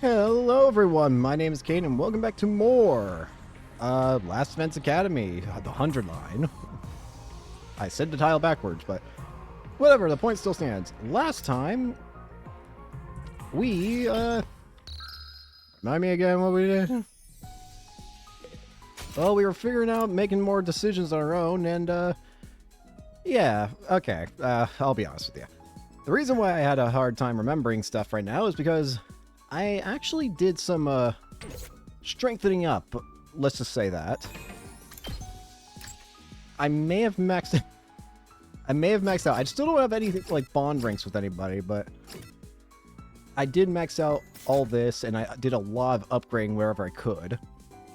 Hello everyone, my name is Kane and welcome back to more Last Defense Academy, the 100 line. I said the title backwards, but whatever, the point still stands. Last time, we, remind me again what we did? Well, we were figuring out making more decisions on our own, and, yeah, okay, I'll be honest with you. The reason why I had a hard time remembering stuff right now is because I actually did some, strengthening up, let's just say that. I may have maxed out. I still don't have anything like bond ranks with anybody, but I did max out all this, and I did a lot of upgrading wherever I could.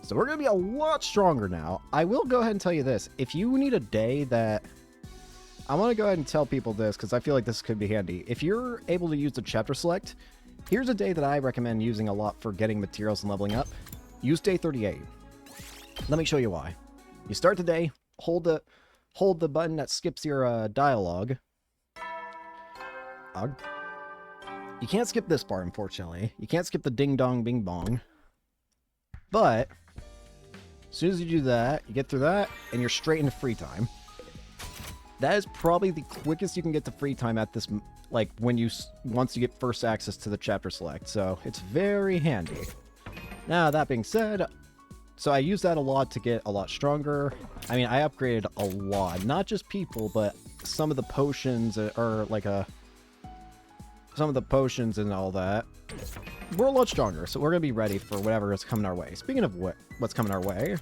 So we're going to be a lot stronger now. I will go ahead and tell you this. If you need a day that... I want to go ahead and tell people this, because I feel like this could be handy. If you're able to use the chapter select, here's a day that I recommend using a lot for getting materials and leveling up. Use day 38. Let me show you why. You start the day, hold the button that skips your dialogue. You can't skip this part, unfortunately. You can't skip the ding dong bing bong. But as soon as you do that, you get through that, and you're straight into free time. That is probably the quickest you can get to free time at this, like, once you get first access to the chapter select, so it's very handy. Now, that being said, so I use that a lot to get a lot stronger. I mean, I upgraded a lot, not just people, but some of the potions, or like some of the potions and all that. We're a lot stronger, so we're gonna be ready for whatever is coming our way. Speaking of what's coming our way,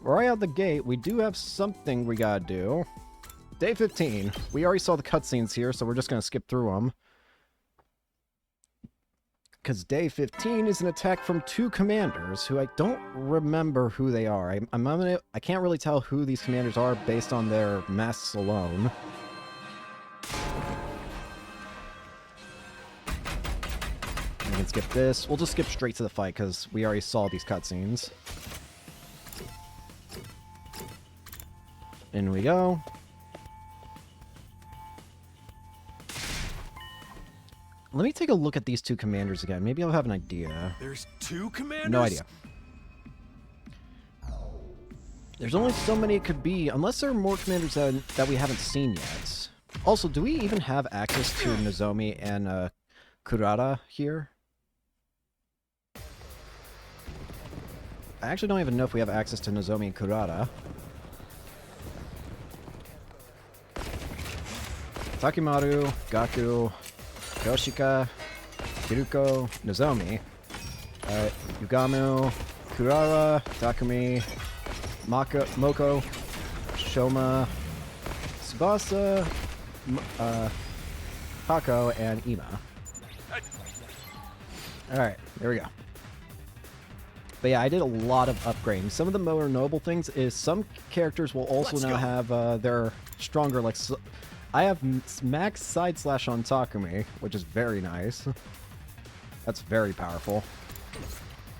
right out the gate, we do have something we gotta do. Day 15. We already saw the cutscenes here, so we're just going to skip through them. Because day 15 is an attack from two commanders, who I don't remember who they are. I can't really tell who these commanders are based on their masks alone. We can skip this. We'll just skip straight to the fight, because we already saw these cutscenes. In we go. Let me take a look at these two commanders again. Maybe I'll have an idea. There's two commanders? No idea. There's only so many it could be, unless there are more commanders that we haven't seen yet. Also, do we even have access to Nozomi and Kurata here? I actually don't even know if we have access to Nozomi and Kurata. Takimaru, Gaku, Yoshika, Kiruko, Nozomi, Yugamu, Kurara, Takumi, Moko, Shoma, Tsubasa, Hako, and Ima. Alright, there we go. But yeah, I did a lot of upgrading. Some of the more noble things is some characters will also now have their stronger, like... I have max side slash on Takumi, which is very nice. That's very powerful.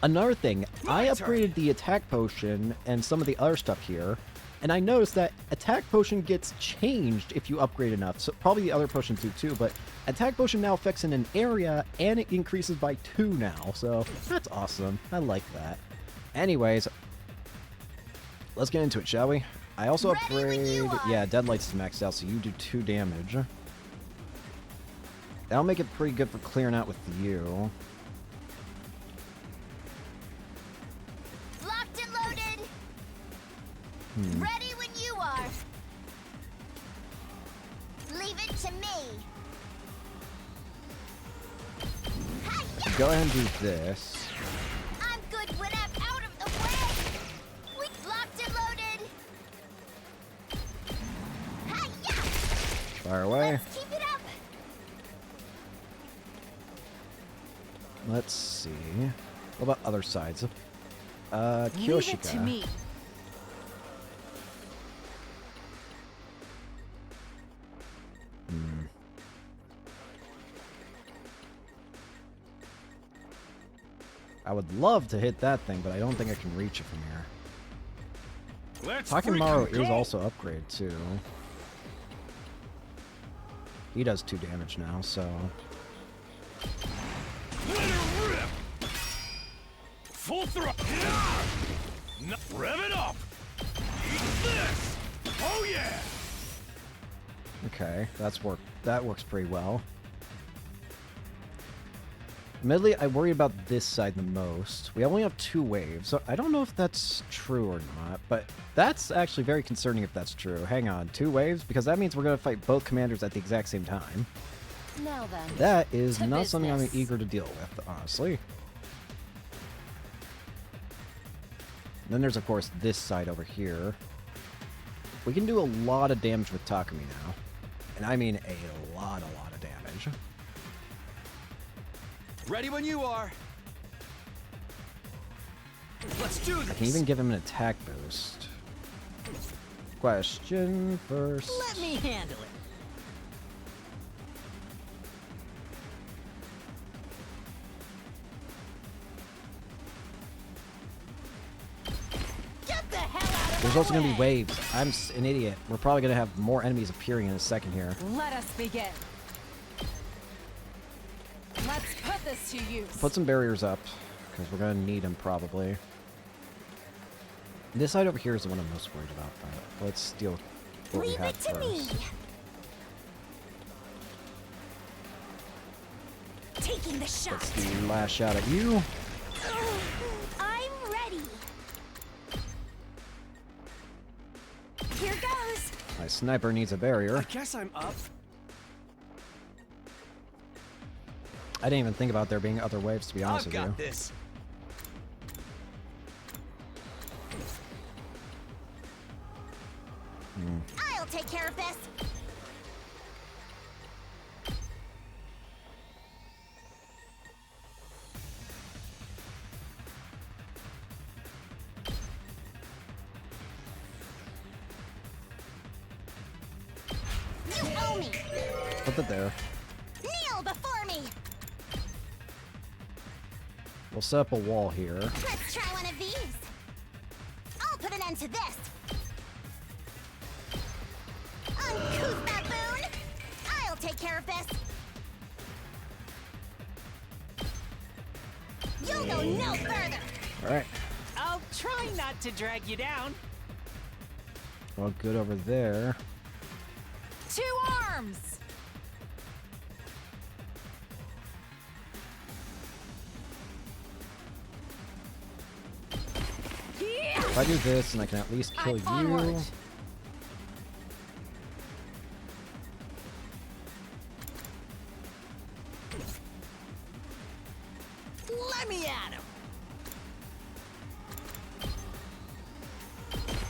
Another thing, I upgraded the attack potion and some of the other stuff here, and I noticed that attack potion gets changed if you upgrade enough. So probably the other potions do too, but attack potion now affects in an area and it increases by 2 now. So that's awesome. I like that. Anyways, let's get into it, shall we? I also upgrade... Yeah, Deadlight's maxed out, so you do 2 damage. That'll make it pretty good for clearing out with you. Locked and loaded! Ready when you are! Leave it to me! Go ahead and do this. I'm good when I'm out of the way! We locked and loaded! Fire away. Let's keep it up. Let's see. What about other sides? Kyoshika. Leave it to me. I would love to hit that thing, but I don't think I can reach it from here. Takimaru is also upgraded too. He does 2 damage now, so... Let her rip! Full thrust. Rev it up. Eat this. Oh yeah. Okay, that works pretty well. Admittedly, I worry about this side the most. We only have 2 waves, so I don't know if that's true or not, but that's actually very concerning if that's true. Hang on, 2 waves? Because that means we're going to fight both commanders at the exact same time. Now then. That is to not something I'm business. eager to deal with, honestly. And then there's, of course, this side over here. We can do a lot of damage with Takumi now. And I mean a lot of damage. Ready when you are. Let's do this. I can even give him an attack boost. Question first. Let me handle it. Get the hell out of There's my also going to be way. waves. I'm an idiot. We're probably going to have more enemies appearing in a second here. Let us begin. Let's put this to use. Put some barriers up, because we're going to need them probably. This side over here is the one I'm most worried about, but let's deal with what we Leave have it to me. first. Taking the shot. Let's lash out at you. I'm ready. Here goes. My sniper needs a barrier. I guess I'm up. I didn't even think about there being other waves, to be honest I've with you. got this. I'll take care of this. You owe me. Put it there. Kneel before me. We'll set up a wall here. Let's try one of these. I'll put an end to this. Uncouth baboon. I'll take care of this. You'll go no further. Alright. I'll try not to drag you down. Well, good over there. 2 arms. If I do this, and I can at least kill you. Onward. Let me at him.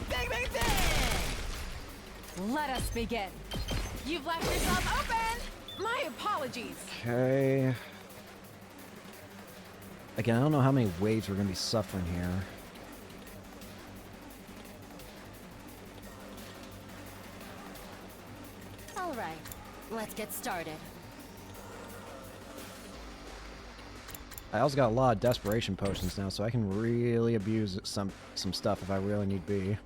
Bang, bang, bang. Let us begin. You've left yourself open. My apologies. Okay. Again, I don't know how many waves we're going to be suffering here. All right, let's get started. I also got a lot of desperation potions now, so I can really abuse some stuff if I really need be.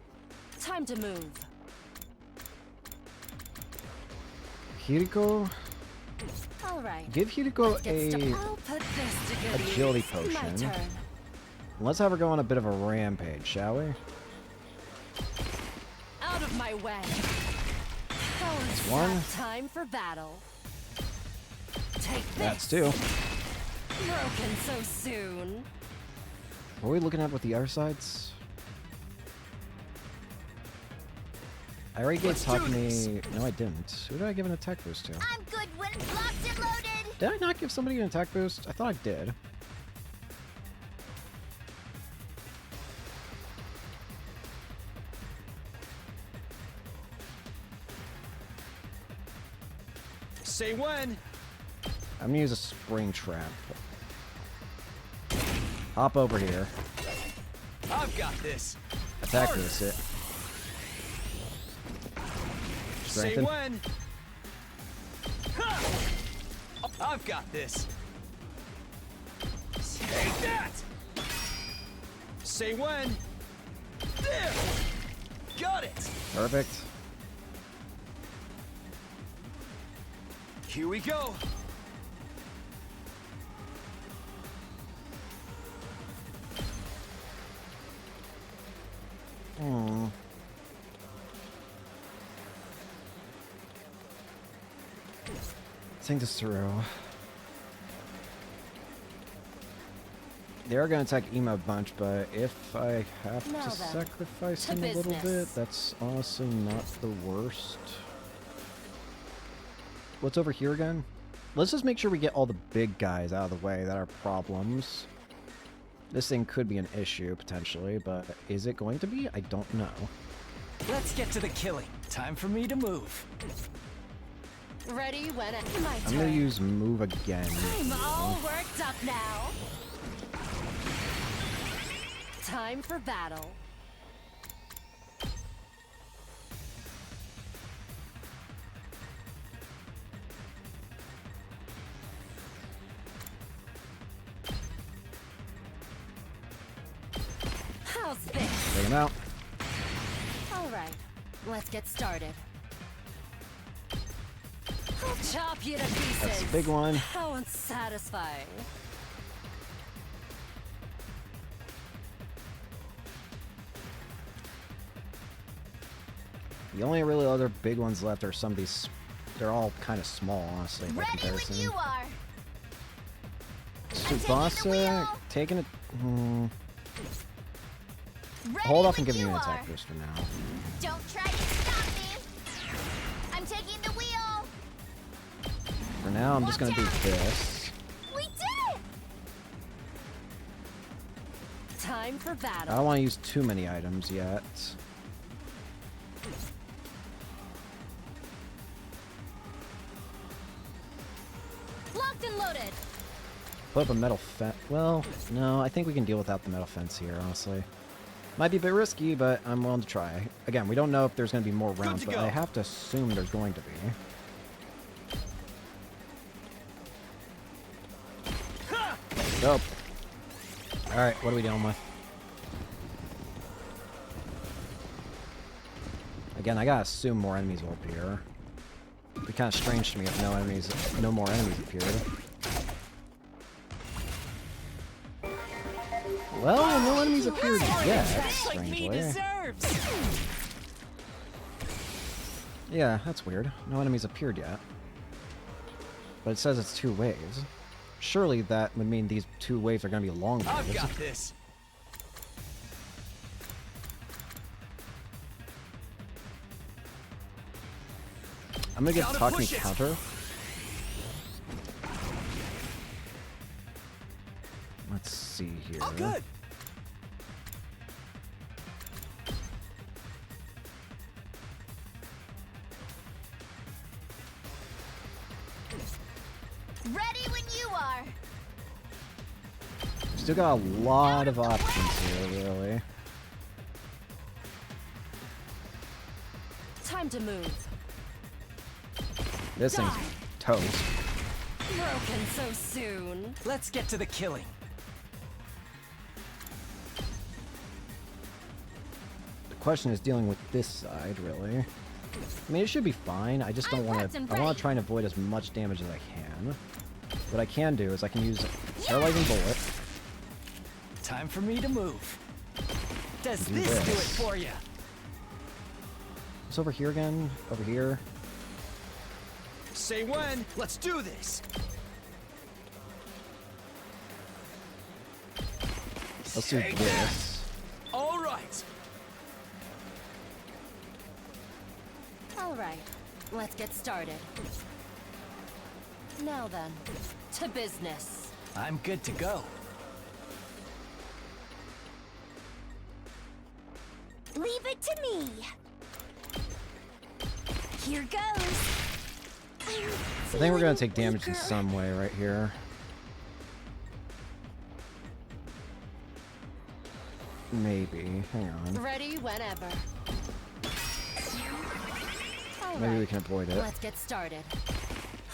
Time to move. Hiriko, All right. give Hiriko I'll put this to good agility use. My potion. turn. Let's have her go on a bit of a rampage, shall we? Out of my way. Oh, it's one. not time for battle. Take this. That's 2. Broken so soon. What are we looking at with the other sides? I already gave Let's do Takumi... No, I didn't. Who did I give an attack boost to? I'm good when locked and loaded. Did I not give somebody an attack boost? I thought I did. Say when. I'm gonna use a spring trap. Hop over here. I've got this. Attack boost it. Say Strengthen. when. Ha! I've got this. Take that. Say when. There. Got it. Perfect. Here we go. think this through. They are going to attack Ema a bunch, but if I have Now to then, sacrifice to him a little business. bit, that's honestly not the worst. What's over here again? Let's just make sure we get all the big guys out of the way that are problems. This thing could be an issue, potentially, but is it going to be? I don't know. Let's get to the killing. Time for me to move. Ready when it's my I'm turn. going to use move again. I'm all worked up now. Time for battle. How's this? Take him out. All right, let's get started. I'll chop you to pieces. That's a big one. How unsatisfying. The only really other big ones left are some of these. They're all kind of small, honestly, by Ready comparison. when you are. Tsubasa taking it. Ready Hold off when and giving you an are. attack boost for now. Don't try to stop me. I'm taking the wheel. For now, I'm just Watch gonna do out. this. We did it. Time for I battle. don't want to use too many items yet. Locked and loaded. Put up a metal fence. Well, no, I think we can deal without the metal fence here, honestly. Might be a bit risky, but I'm willing to try. Again, we don't know if there's going to be more rounds, to but go. I have to assume there's going to be. Dope. Alright, what are we dealing with? Again, I gotta assume more enemies will appear. It'd be kind of strange to me if no more enemies appeared. Well, no enemies appeared yet, Like me strangely. deserves. Yeah, that's weird. No enemies appeared yet. But it says it's 2 waves. Surely that would mean these 2 waves are gonna be long I've waves. got this. I'm gonna give Gotta Takumi push it. counter. Let's see here. Oh, good. Ready when you are. Still got a lot of options here, really. Time to move. This thing's Die. toast. Broken so soon. Let's get to the killing. The question is dealing with this side, really. I mean, it should be fine. I just don't I'm want prepped to. and I want ready. to try and avoid as much damage as I can. What I can do is I can use paralyzing bullet. Time for me to move. Does Do this do it this. for you? It's over here again. Over here. Say when. Let's do this. Let's do Take this. All right. All right, let's get started. Now then, to business. I'm good to go. Leave it to me. Here goes. I think we're gonna take damage in some way right here. Maybe. Hang on. Ready whenever. All Maybe we right, can avoid it. let's get started.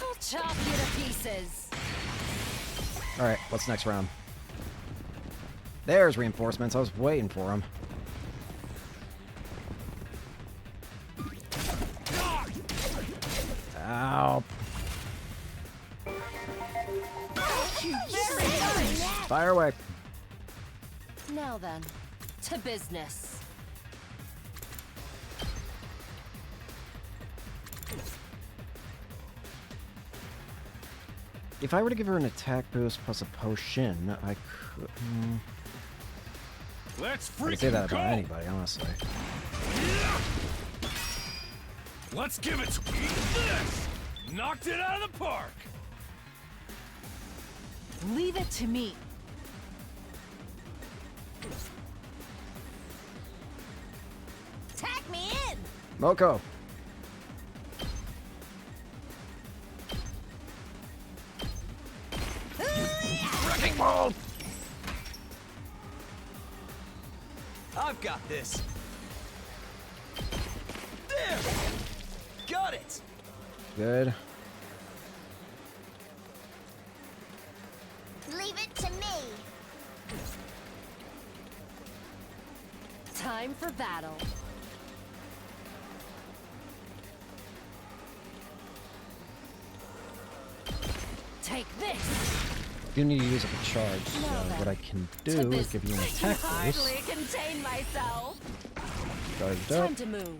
I'll chop you to pieces. Alright, what's next round? There's reinforcements. I was waiting for them. Ow. Fire away. Now then, to business. If I were to give her an attack boost plus a potion, I could... Let's I could say that freaking go! about anybody, honestly. Let's give it to this! Knocked it out of the park! Leave it to me. Tag me in! Moko! Wrecking ball! I've got this. There! Got it! Good. Leave it to me! Time for battle. Take this. Do need to use up a charge, so Now then, what I can to do is business. give you an I attack can hardly boost. contain myself. Charged up. Time to move.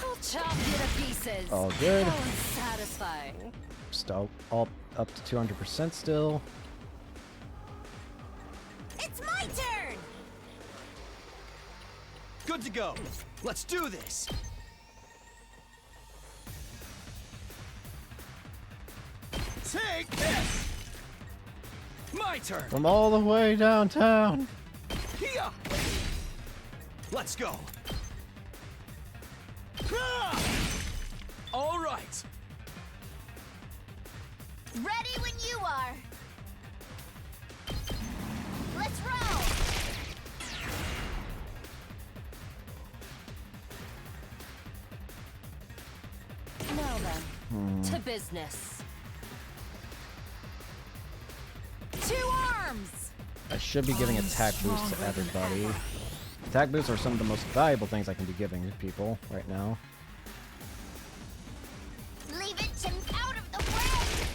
I'll chop you to pieces. All good. How unsatisfying. Still all up to 200% still. It's my turn! Good to go. Let's do this. Take this! My turn! From all the way downtown. Here! Let's go! Ah! All right! Ready when you are! Let's roll! Now then, to business. 2 arms! I should be giving attack boosts to everybody. Attack boosts are some of the most valuable things I can be giving people right now. Leave it to out of the way!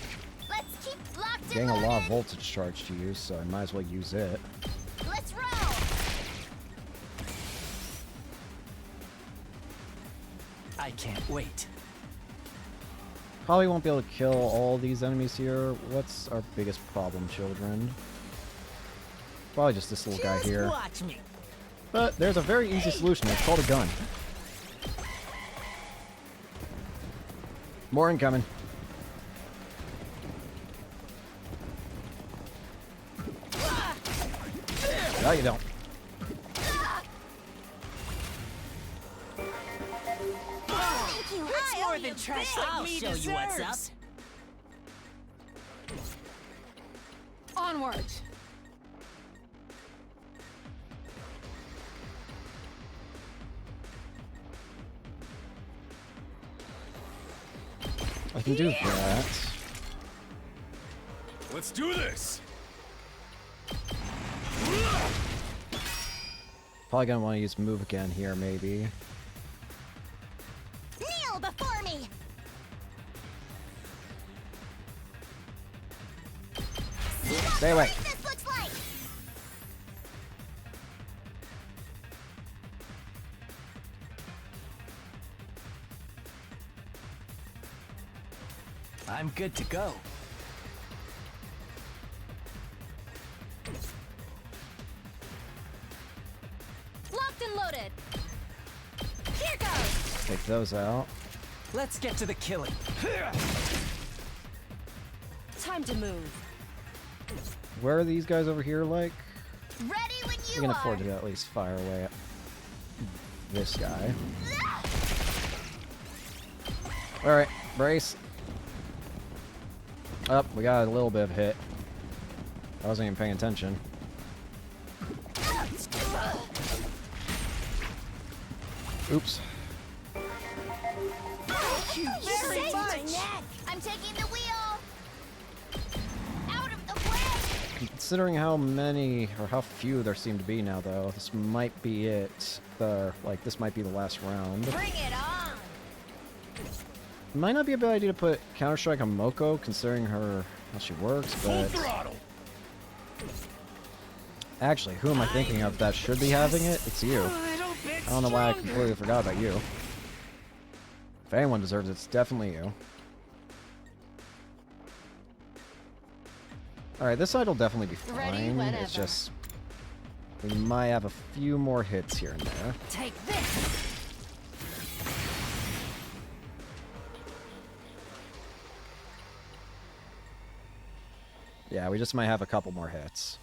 Let's keep locked and Getting a lot of loaded! voltage charge to use, so I might as well use it. Let's roll! I can't wait. Probably won't be able to kill all these enemies here. What's our biggest problem, children? Probably just this little guy here. Watch me. But there's a very easy solution. It's called a gun. More incoming. No, you don't. Thank you, It's I more owe than you trash big. like me show you what's up. deserves. Onward. I can do that. Let's do this! Probably gonna want to use move again here, maybe. Kneel before me! See what Stay away. this looks like! I'm good to go. Locked and loaded. Here goes. Take those out. Let's get to the killing. Time to move. Where are these guys over here, like? Ready when We you can are! afford to at least fire away at this guy. Alright, brace. Up, we got a little bit of hit. I wasn't even paying attention. Oops. You saved my neck! I'm taking the wheel! Out of the way! Considering how many, or how few there seem to be now, though, this might be it. This might be the last round. Bring it on! Might not be a bad idea to put Counter-Strike on Moko, considering how she works, Full but... throttle! Actually, who am I thinking of that should be having it? It's you. I don't know why I completely forgot about you. If anyone deserves it, it's definitely you. Alright, this side will definitely be Ready fine. whenever. It's just... we might have a few more hits here and there. Take this. Yeah, we just might have a couple more hits.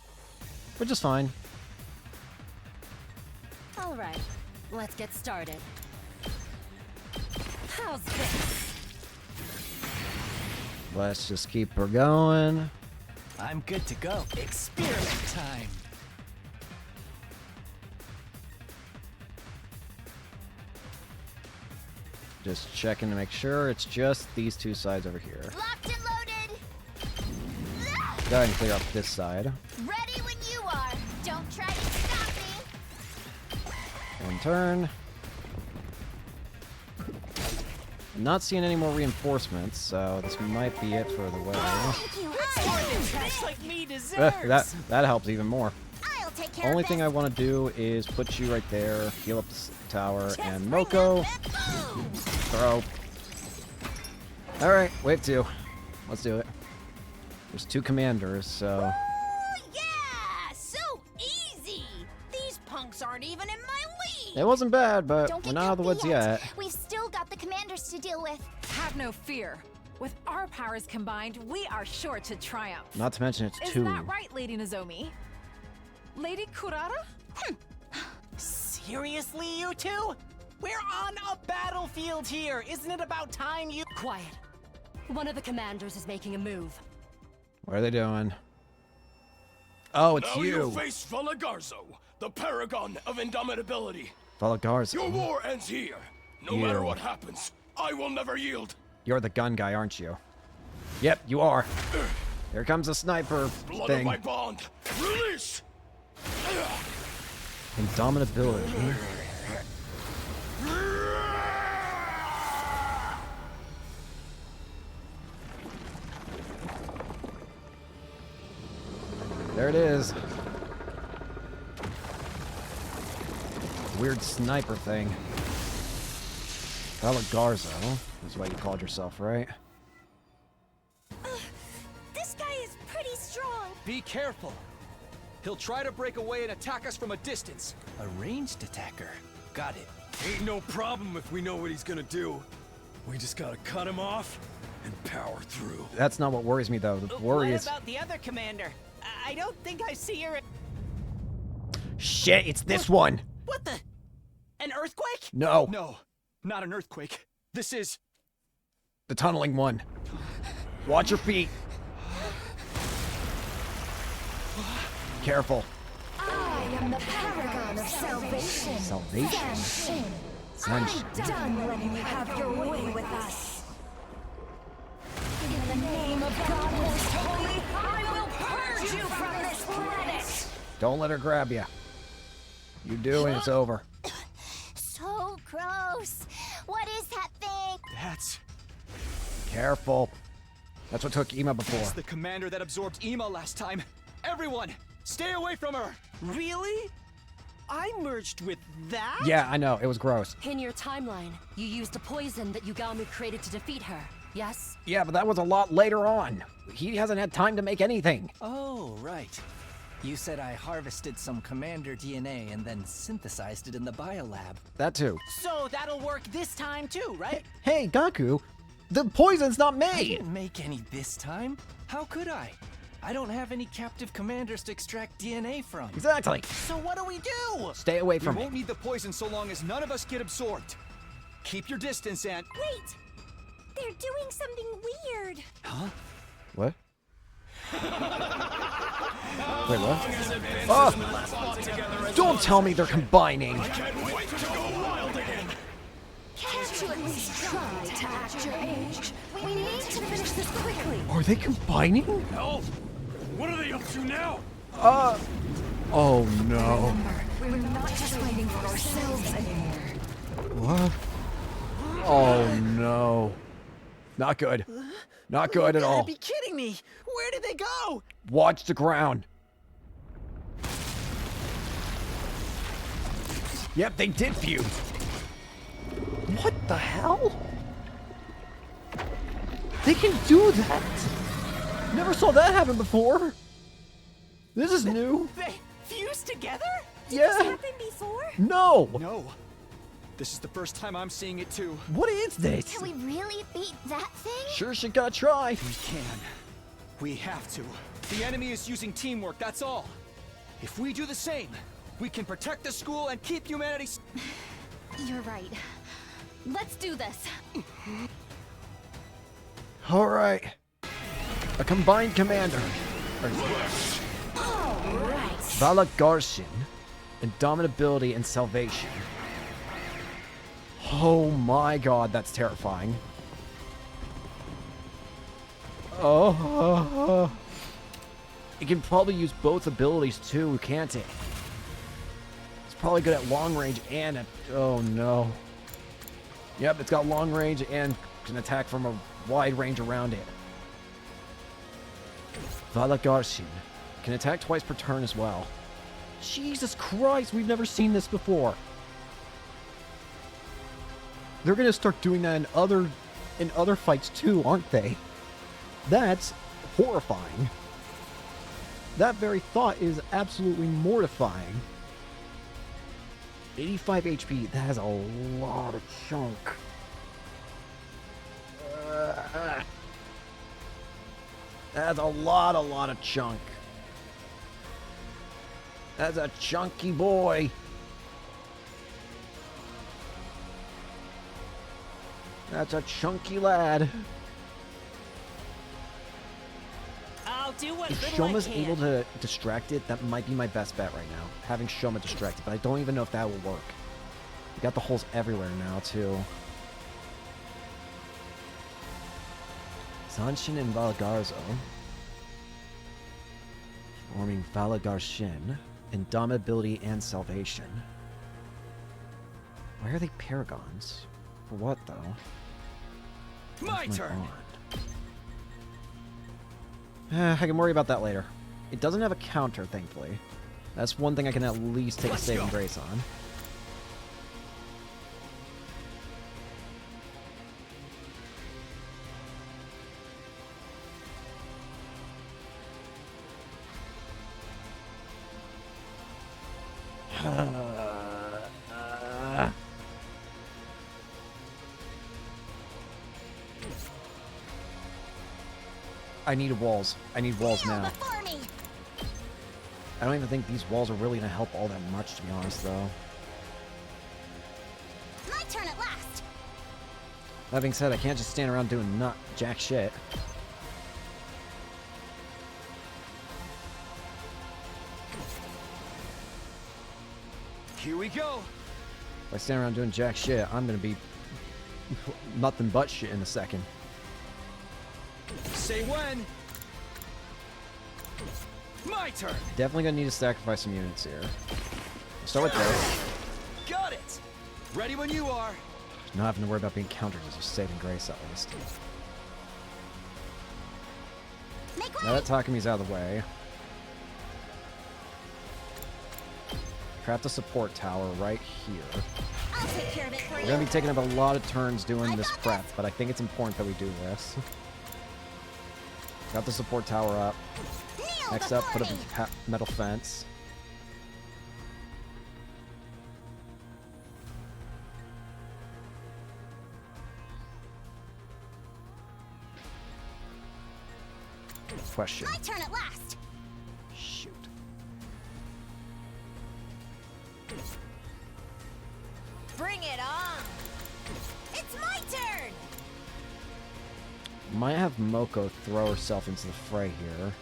Which is fine. All right, let's get started. How's this? Let's just keep her going. I'm good to go. Experiment time. Just checking to make sure it's just these two sides over here. Locked and loaded. Go ahead and clear up this side. Ready when you are. Don't try to stop me. One turn. I'm not seeing any more reinforcements, so this might be it for the way. Thank you. Trash like me deserves. That helps even more. I'll take care Only of thing this. I want to do is put you right there, heal up the tower, Just and bring Moko, up that boom. throw. Alright, wave 2. Let's do it. There's 2 commanders, so... Oh, yeah! So easy! These punks aren't even in my league! It wasn't bad, but Don't we're get not out of the woods comfy yet. We've still got the commanders to deal with. Have no fear. With our powers combined, we are sure to triumph. Not to mention it's 2. Isn't that right, Lady Nozomi? Lady Kurara? Seriously, you two? We're on a battlefield here. Isn't it about time you... Quiet. One of the commanders is making a move. What are they doing? Oh, it's Now you you! face Valagarzo, the paragon of indomitability. Your Valagarza. war ends here. No You. matter what happens, I will never yield. You're the gun guy, aren't you? Yep, you are. Here comes a sniper Blood thing. of my bond. Release! Indomitability. There it is. Weird sniper thing. Valagarzo is what you called yourself, right? This guy is pretty strong. Be careful. He'll try to break away and attack us from a distance. A ranged attacker. Got it. Ain't no problem if we know what he's gonna do. We just gotta cut him off and power through. That's not what worries me, though. The worry What is... about the other commander? I don't think I see her... Shit, it's this one! What the... An earthquake? No, No, not an earthquake. This is... the tunneling one. Watch your feet. Careful. I am the paragon of salvation. Salvation. Zanshin. Done letting you have your way with us. In the name of God most holy, I will purge you from this planet. Don't let her grab you. You do, and it's over. So gross. What is that thing? That's... Careful. That's what took Ema That's before. the commander that absorbed Ema last time. Everyone, stay away from her. Really? I merged with that? Yeah, I know. It was gross. In your timeline, you used a poison that Yugami created to defeat her, yes? Yeah, but that was a lot later on. He hasn't had time to make anything. Oh, right. You said I harvested some commander DNA and then synthesized it in the biolab. That too. So that'll work this time too, right? Hey, Gaku. The poison's not I made! didn't make any this time. How could I? I don't have any captive commanders to extract DNA from. Exactly. So what do we do? Stay away We from won't me. need the poison so long as none of us get absorbed. Keep your distance, Aunt. Wait. They're doing something weird. What? Wait, what? Oh! Don't tell me they're combining! Can't you at least try to act your age? We need to finish this quickly. Are they combining? Help! What are they up to now? Oh no. We're not just waiting for ourselves anymore. What? Oh no. Not good. Not good at You all. gotta be kidding me! Where did they go? Watch the ground. Yep, they did fuse. What the hell? They can do that? Never saw that happen before. This is new. They fused together? Yeah. Happened before? No. No. This is the first time I'm seeing it too. What is this? Can we really beat that thing? Sure, she gotta try. We can. We have to. The enemy is using teamwork, that's all. If we do the same, we can protect the school and keep humanity. You're right. Let's do this. All right. A combined commander. Valagarshin. Indomitability and salvation. Oh my god, that's terrifying. Oh. It can probably use both abilities too, can't it? It's probably good at long range and at... Oh no. Yep, it's got long range and can attack from a wide range around it. Valagarshin can attack twice per turn as well. Jesus Christ, we've never seen this before. They're gonna start doing that in other fights too, aren't they? That's horrifying. That very thought is absolutely mortifying. 85 HP, that is a lot of chunk. That's a lot of chunk. That's a chunky boy. That's a chunky lad. I'll do what If little I Shoma's can. able to distract it, that might be my best bet right now. Having Shoma distracted, but I don't even know if that will work. We got the holes everywhere now, too. Zanshin and Valagarzo. Forming Valagarshin. Indomitability and Salvation. Why are they paragons? For what, though? My turn. I can worry about that later. It doesn't have a counter, thankfully. That's one thing I can at least take a saving grace on. I need walls. I need walls now. Before me. I don't even think these walls are really going to help all that much, to be honest, though. My turn at last. That being said, I can't just stand around doing not jack shit. Here we go. If I stand around doing jack shit, I'm going to be nothing but shit in a second. Say when. My turn. Definitely going to need to sacrifice some units here. I'll start with this. Got it. Ready when you are. Not having to worry about being countered is a saving grace, at least. Make way. Now that Takami's out of the way. Craft a support tower right here. I'll take care of it for We're you. going to be taking up a lot of turns doing this prep, but I think it's important that we do this. Got the support tower up. Kneel Next up, put before up me. a metal fence. Question. My turn at last. Shoot. Bring it on. It's my turn. Might have Moko throw herself into the fray here.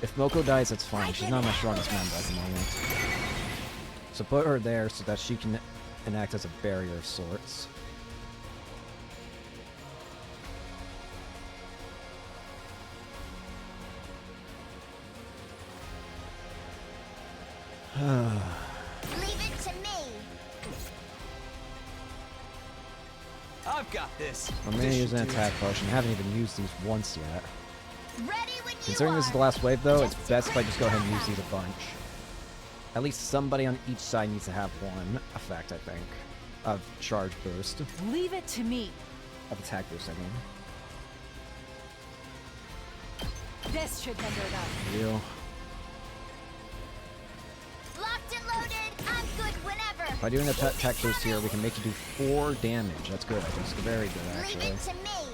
If Moko dies, that's fine. She's not my strongest member at the moment. So put her there so that she can enact as a barrier of sorts. Leave it to me. I've got this. I'm gonna This use should an do attack it. potion. I haven't even used these once yet. Ready when you Considering this is the are. last wave, though, it's best if I just go ahead and use these a bunch. At least somebody on each side needs to have one effect, I think. Of charge boost. Leave it to me. Of attack boost, I mean. This should hinder them. You. Locked and loaded. I'm good whenever. By doing a attack boost here, we can make you do 4 damage. That's good. That's very good, Leave actually. it to me.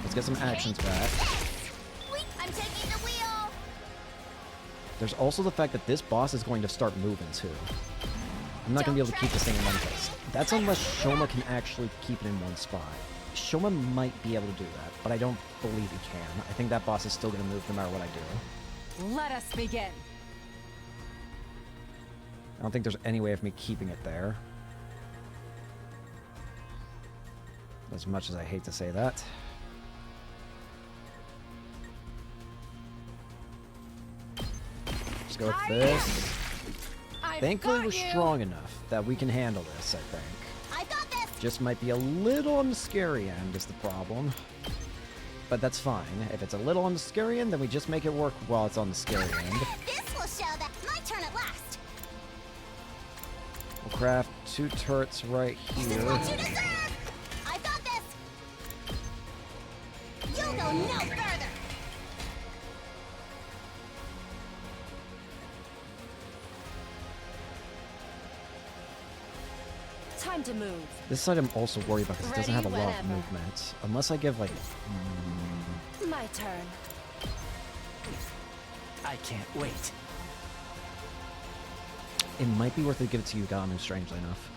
Let's get some actions back. I'm taking the wheel. There's also the fact that this boss is going to start moving, too. I'm not going to be able to keep this thing in one place. That's unless Shoma can actually keep it in one spot. Shoma might be able to do that, but I don't believe he can. I think that boss is still going to move no matter what I do. Let us begin. I don't think there's any way of me keeping it there. As much as I hate to say that. Let's go with this. Thankfully, we're strong enough that we can handle this, I think. I got this. Just might be a little on the scary end is the problem. But that's fine. If it's a little on the scary end, then we just make it work while it's on the scary end. This will show that my turn at last. We'll craft 2 turrets right This is here. what you deserve. I got this. You'll go no further. Time to move. This side I'm also worried about because it doesn't have a Ready lot of whenever. movement. Unless I give, like... My turn. I can't wait. It might be worth it to give it to Yuganu, strangely enough.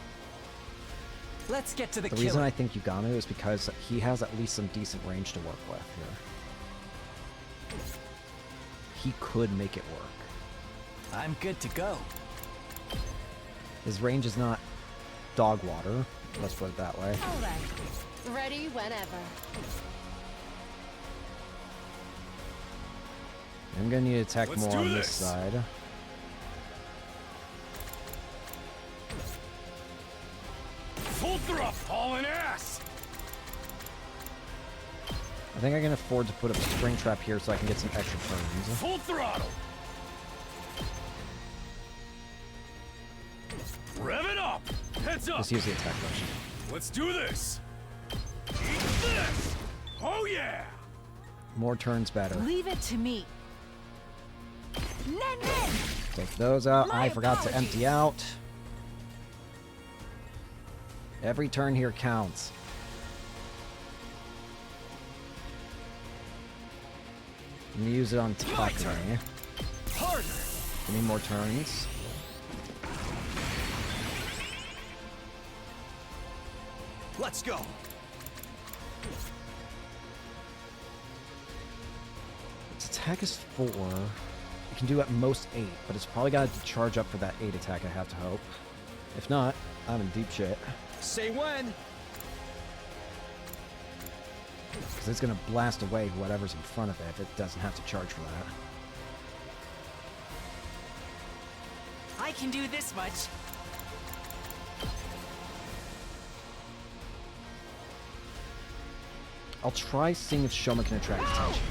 Let's get to the The killing. reason I think Yuganu is because he has at least some decent range to work with here. He could make it work. I'm good to go. His range is not dog water, let's put it that way. All right. Ready whenever. I'm gonna need to attack Let's more do on this this. side. Full thrust, hauling ass. I think I can afford to put a spring trap here so I can get some extra turns. Full throttle. Rev it up. Heads up. Just use the attack potion. Let's do this. Eat this. Oh yeah. More turns better. Leave it to me. Nen nen. Take those out. My I forgot to empty out. Every turn here counts. I'm gonna use it on Takumi. Harder. Give me more turns. Let's go. Its attack is 4. It can do at most 8, but it's probably got to charge up for that 8 attack, I have to hope. If not, I'm in deep shit. Say when. Because it's gonna blast away whatever's in front of it if it doesn't have to charge for that. I can do this much. I'll try seeing if Shoma can attract attention.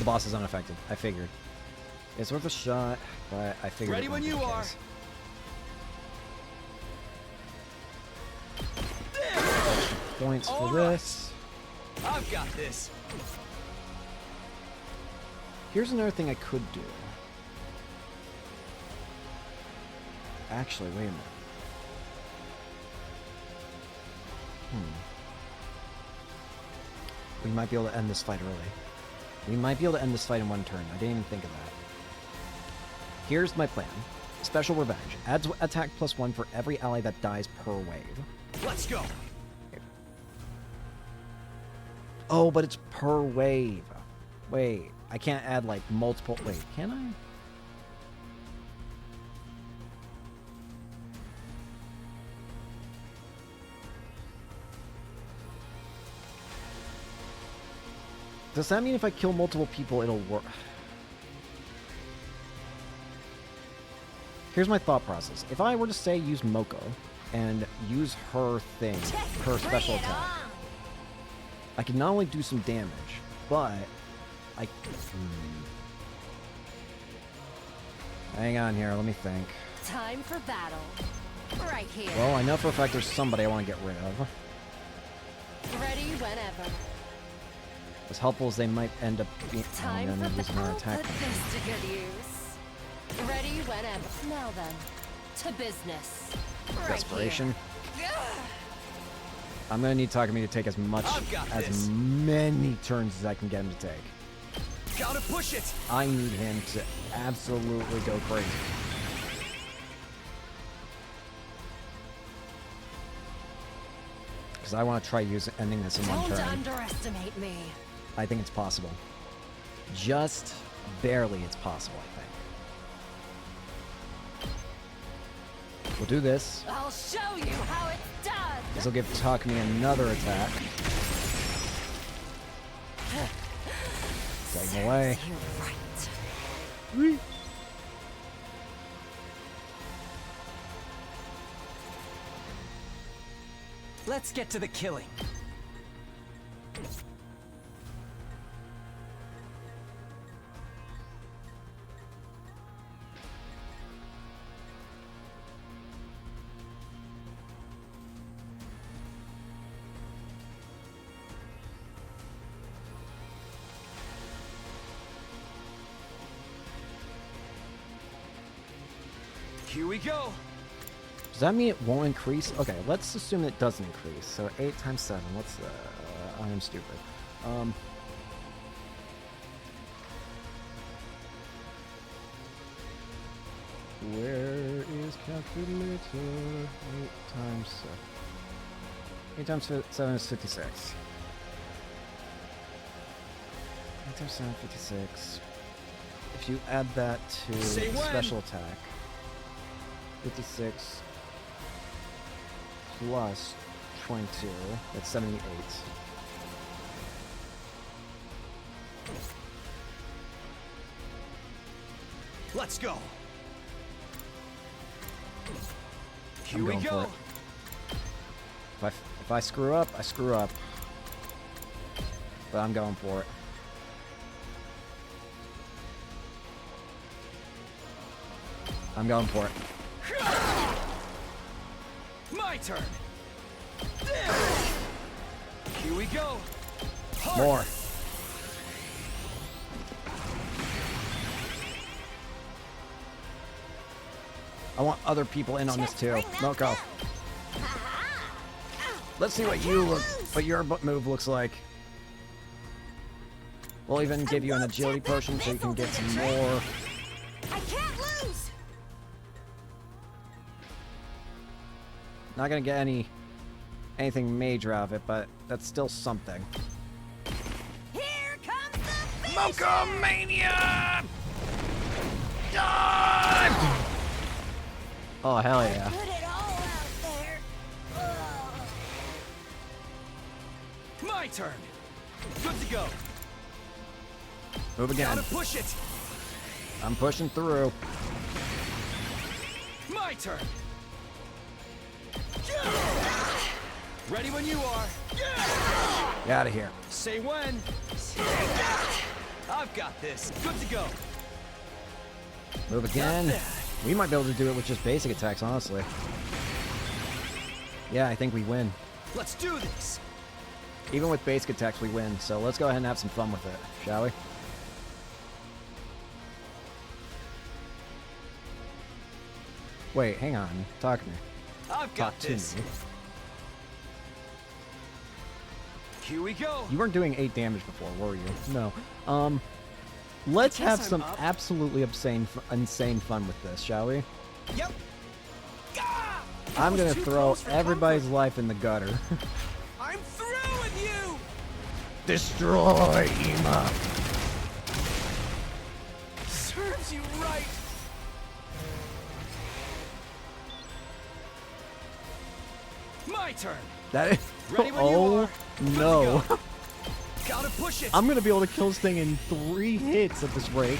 The boss is unaffected. I figured. It's worth a shot, but I figured. Ready it when wouldn't be you the are. case. Points for All right. this. I've got this. Here's another thing I could do. Actually, wait a minute. We might be able to end this fight early. We might be able to end this fight in 1 turn. I didn't even think of that. Here's my plan. Special Revenge. Adds attack +1 for every ally that dies per wave. Let's go. Oh, but it's per wave. Wait, I can't add like multiple. Wait, can I? Does that mean if I kill multiple people, it'll work? Here's my thought process. If I were to say use Moko and use her thing, her special attack, I can not only do some damage, but I... Hang on here, let me think. Time for battle. Right here. Well, I know for a fact there's somebody I want to get rid of. Ready whenever. As helpful as they might end up being. Oh, Time no, for no, the using our I'll attack. put this to good use. Ready whenever. Now then, to business. Right Desperation. here. I'm gonna need Takumi to take as much, I've got as this. many turns as I can get him to take. Gotta push it. I need him to absolutely go crazy. Because I want to try ending this in one Don't turn. underestimate me. I think it's possible. Just barely it's possible, I think. We'll do this. I'll show you how it's done. This will give Takumi another attack. Take him away. You're right. Let's get to the killing. Here we go. Does that mean it won't increase? Okay, let's assume it doesn't increase. So 8 times 7. What's I am stupid. Where is calculator? 8 times 7. 8 times 7 is 56. 8 times 7, 56. If you add that to Say when. special attack, 56 plus 22, that's 78. Let's go. Here I'm we going for go. it. If I screw up, I screw up. But I'm going for it. I'm going for it. My turn. Here we go. More. I want other people in on this too. Moko. Let's see what your move looks like. We'll even give you an agility potion so you can get some more. I can't lose. Not gonna get anything major out of it, but that's still something. Here comes the fish. Mocha Mania! Die! Oh hell yeah! Put it all out there. My turn. Good to go. Move again. Gotta push it. I'm pushing through. My turn. Ready when you are. Get out of here. Say when. I've got this. Good to go. Move again. We might be able to do it with just basic attacks, honestly. Yeah, I think we win. Let's do this. Even with basic attacks, we win. So let's go ahead and have some fun with it, shall we? Wait, hang on. Talk to me. I've got Talk to this. me. Here we go. You weren't doing 8 damage before, were you? No. Let's guess have I'm some up. absolutely insane fun with this, shall we? Yep. Ah! I'm That was gonna too throw close for everybody's comfort. life in the gutter. I'm through with you. Destroy Ema! Serves you right. My turn. That is. Ready when you Oh are. Good to no! go. Gotta push it. I'm gonna be able to kill this thing in 3 hits at this rate.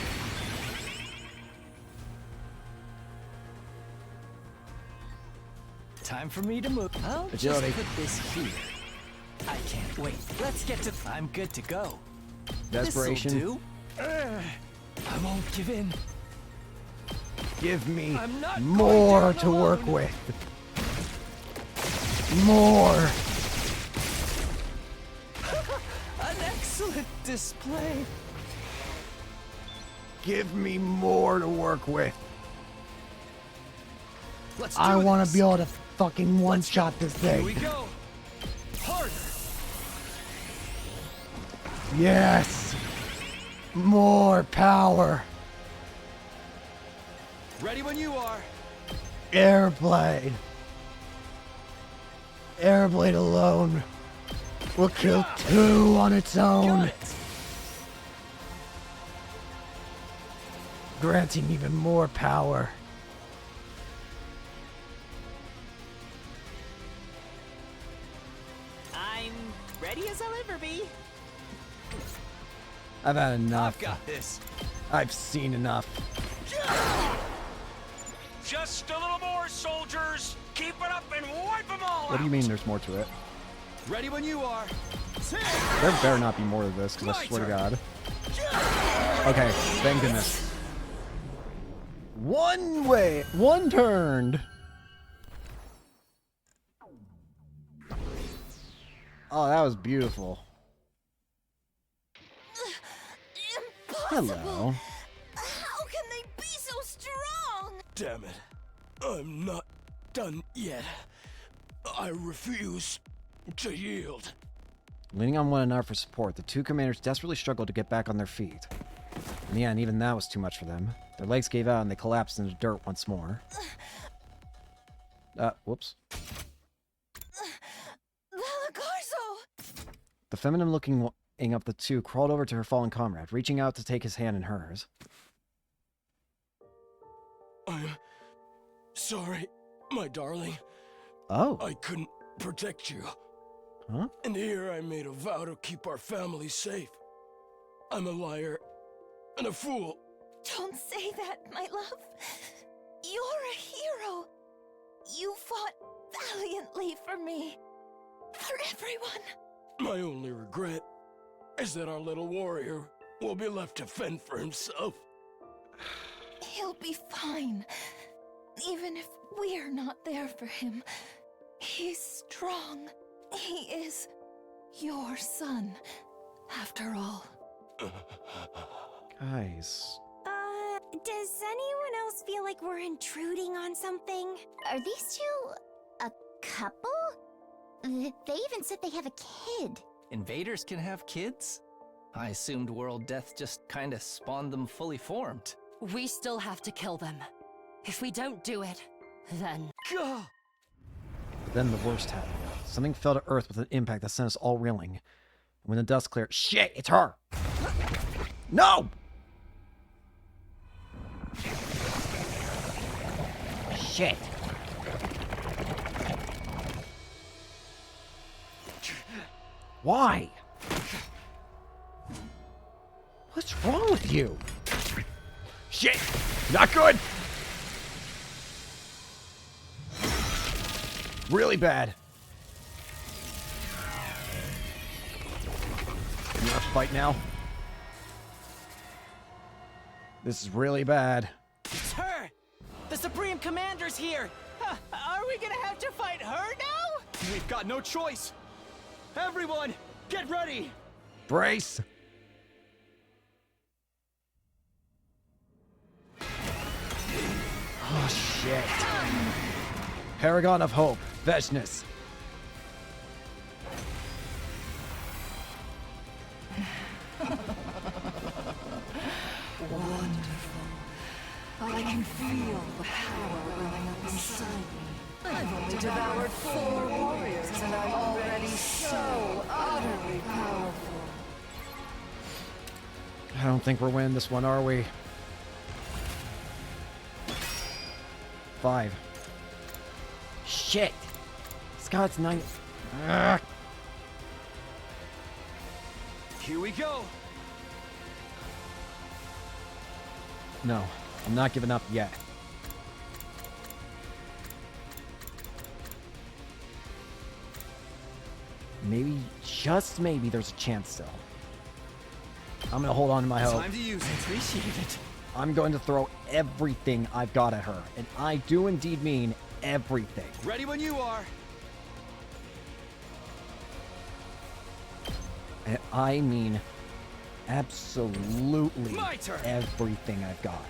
Time for me to move. I'll Agility. just put this here. I can't wait. Let's get to. I'm good to go. Desperation. This'll do. I won't give in. Give me I'm not more going to down work alone. with. More. An excellent display. Give me more to work with. Let's do I want this. to be able to fucking one-shot this Here we thing. go. Harder. Yes! More power. Ready when you are. Airblade. Airblade alone will kill 2 on its own, Got it. granting even more power. I'm ready as I'll ever be. I've had enough. I've got this. I've seen enough. Just a little more, soldiers. Keep it up and wipe them all What do you mean there's more to it? Ready when you are. There better not be more of this, because I My swear to turn. God. Okay, thank goodness. One turned. Oh, that was beautiful. Impossible. Hello. How can they be so strong? Damn it. I'm not done yet. I refuse to yield. Leaning on one another for support, the 2 commanders desperately struggled to get back on their feet. In the end, even that was too much for them. Their legs gave out and they collapsed into dirt once more. Whoops. Lalagarzo! The feminine-looking of the 2 crawled over to her fallen comrade, reaching out to take his hand in hers. I'm sorry, my darling. Oh. I couldn't protect you. Huh? And here I made a vow to keep our family safe. I'm a liar and a fool. Don't say that, my love. You're a hero. You fought valiantly for me. For everyone. My only regret is that our little warrior will be left to fend for himself. He'll be fine. Even if we're not there for him. He's strong. He is your son, after all. Guys. Does anyone else feel like we're intruding on something? Are these two a couple? They even said they have a kid. Invaders can have kids? I assumed World Death just kinda spawned them fully formed. We still have to kill them. If we don't do it, then... Gah! But then the worst happened. Something fell to earth with an impact that sent us all reeling. And when the dust cleared, shit, it's her! No! Shit. Why? What's wrong with you? Shit! Not good! Really bad. You want to fight now? This is really bad. It's her! The Supreme Commander's here! Are we gonna have to fight her now? We've got no choice. Everyone, get ready. Brace! Oh, shit. Paragon of Hope, Veshness. Wonderful. I can feel the power welling up inside me. I've only devoured 4 warriors and I'm already so utterly powerful. I don't think we're winning this one, are we? 5. Shit! Scott's 9. Ugh. Here we go. No, I'm not giving up yet. Maybe, just maybe, there's a chance still. I'm gonna hold on to my hope. Time to use it. Appreciate it. I'm going to throw everything I've got at her. And I do indeed mean everything. Ready when you are. And I mean absolutely My turn. everything I've got.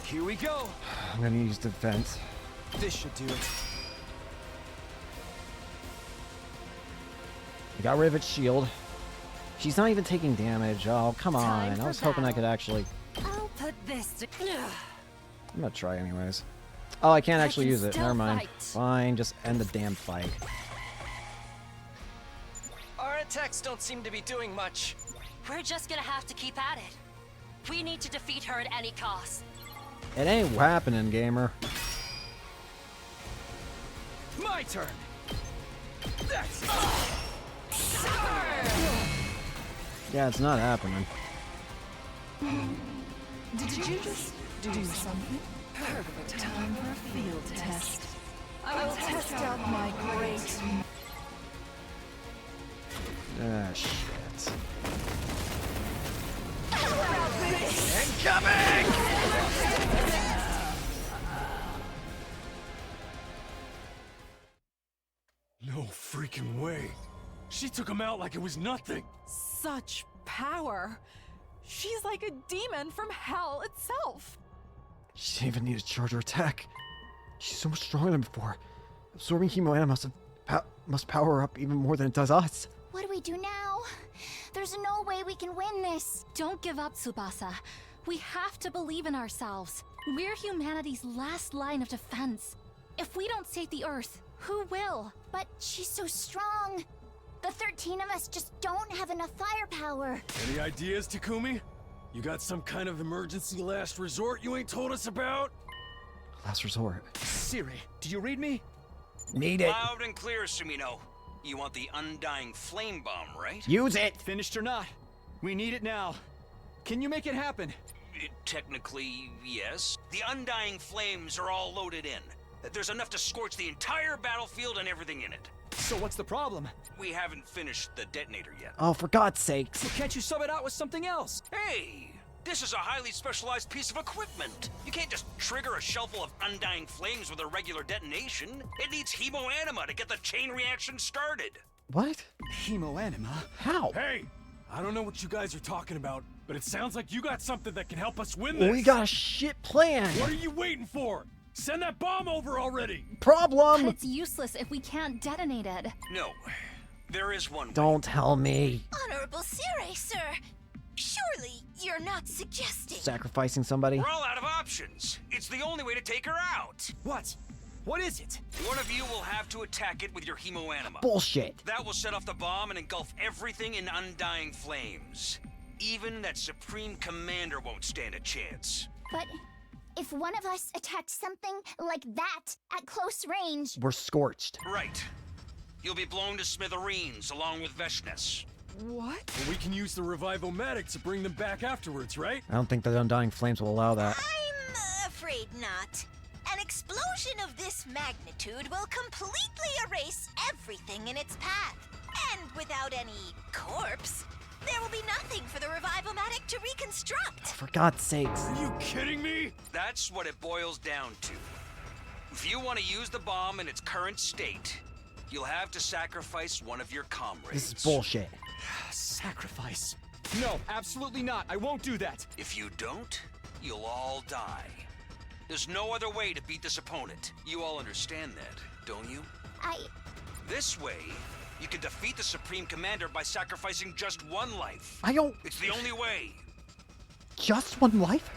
Here we go. I'm gonna use defense. This should do it. I got rid of its shield. She's not even taking damage. Oh, come Time on. I for was hoping I could battle. actually... I'll put this to... I'm gonna try anyways. Oh, I can't actually can use it. still Never mind. fight. Fine, just end the damn fight. Our attacks don't seem to be doing much. We're just gonna have to keep at it. We need to defeat her at any cost. It ain't happening, gamer. My turn. That's Yeah, it's not happening. Did you just do something? Perfect time for a field test. I will test out my great... Ah, shit. No freaking way. She took him out like it was nothing. Such power. She's like a demon from hell itself. She didn't even need to charge her attack. She's so much stronger than before. Absorbing Hemoana must power her up even more than it does us. What do we do now? There's no way we can win this. Don't give up, Tsubasa. We have to believe in ourselves. We're humanity's last line of defense. If we don't save the Earth, who will? But she's so strong. The 13 of us just don't have enough firepower. Any ideas, Takumi? You got some kind of emergency last resort you ain't told us about? Last resort. Siri, do you read me? Need it. Loud and clear, Sumino. You want the undying flame bomb, right? Use it. Finished or not, we need it now. Can you make it happen? Technically, yes. The undying flames are all loaded in. There's enough to scorch the entire battlefield and everything in it. So what's the problem? We haven't finished the detonator yet. Oh, for God's sakes. So can't you sub it out with something else? Hey! This is a highly specialized piece of equipment. You can't just trigger a shelf full of undying flames with a regular detonation. It needs hemoanima to get the chain reaction started. What? Hemoanima? How? Hey! I don't know what you guys are talking about, but it sounds like you got something that can help us win this. We got a shit plan. What are you waiting for? Send that bomb over already! Problem. It's useless if we can't detonate it. No. There is one way. Don't tell me. Honorable Sire, sir. Surely you're not suggesting... Sacrificing somebody? We're all out of options. It's the only way to take her out. What? What is it? One of you will have to attack it with your hemoanima. Bullshit. That will set off the bomb and engulf everything in undying flames. Even that Supreme Commander won't stand a chance. But if one of us attacks something like that at close range... We're scorched. Right. You'll be blown to smithereens along with Veshnes. What? Well, we can use the Revivomatic to bring them back afterwards, right? I don't think the Undying Flames will allow that. I'm afraid not. An explosion of this magnitude will completely erase everything in its path. And without any corpse, there will be nothing for the Revivomatic to reconstruct. For God's sakes. Are you kidding me? That's what it boils down to. If you want to use the bomb in its current state, you'll have to sacrifice one of your comrades. This is bullshit. Sacrifice. No, absolutely not. I won't do that. If you don't, you'll all die. There's no other way to beat this opponent. You all understand that, don't you? This way, you can defeat the Supreme Commander by sacrificing just one life. I don't... It's the only way. Just one life?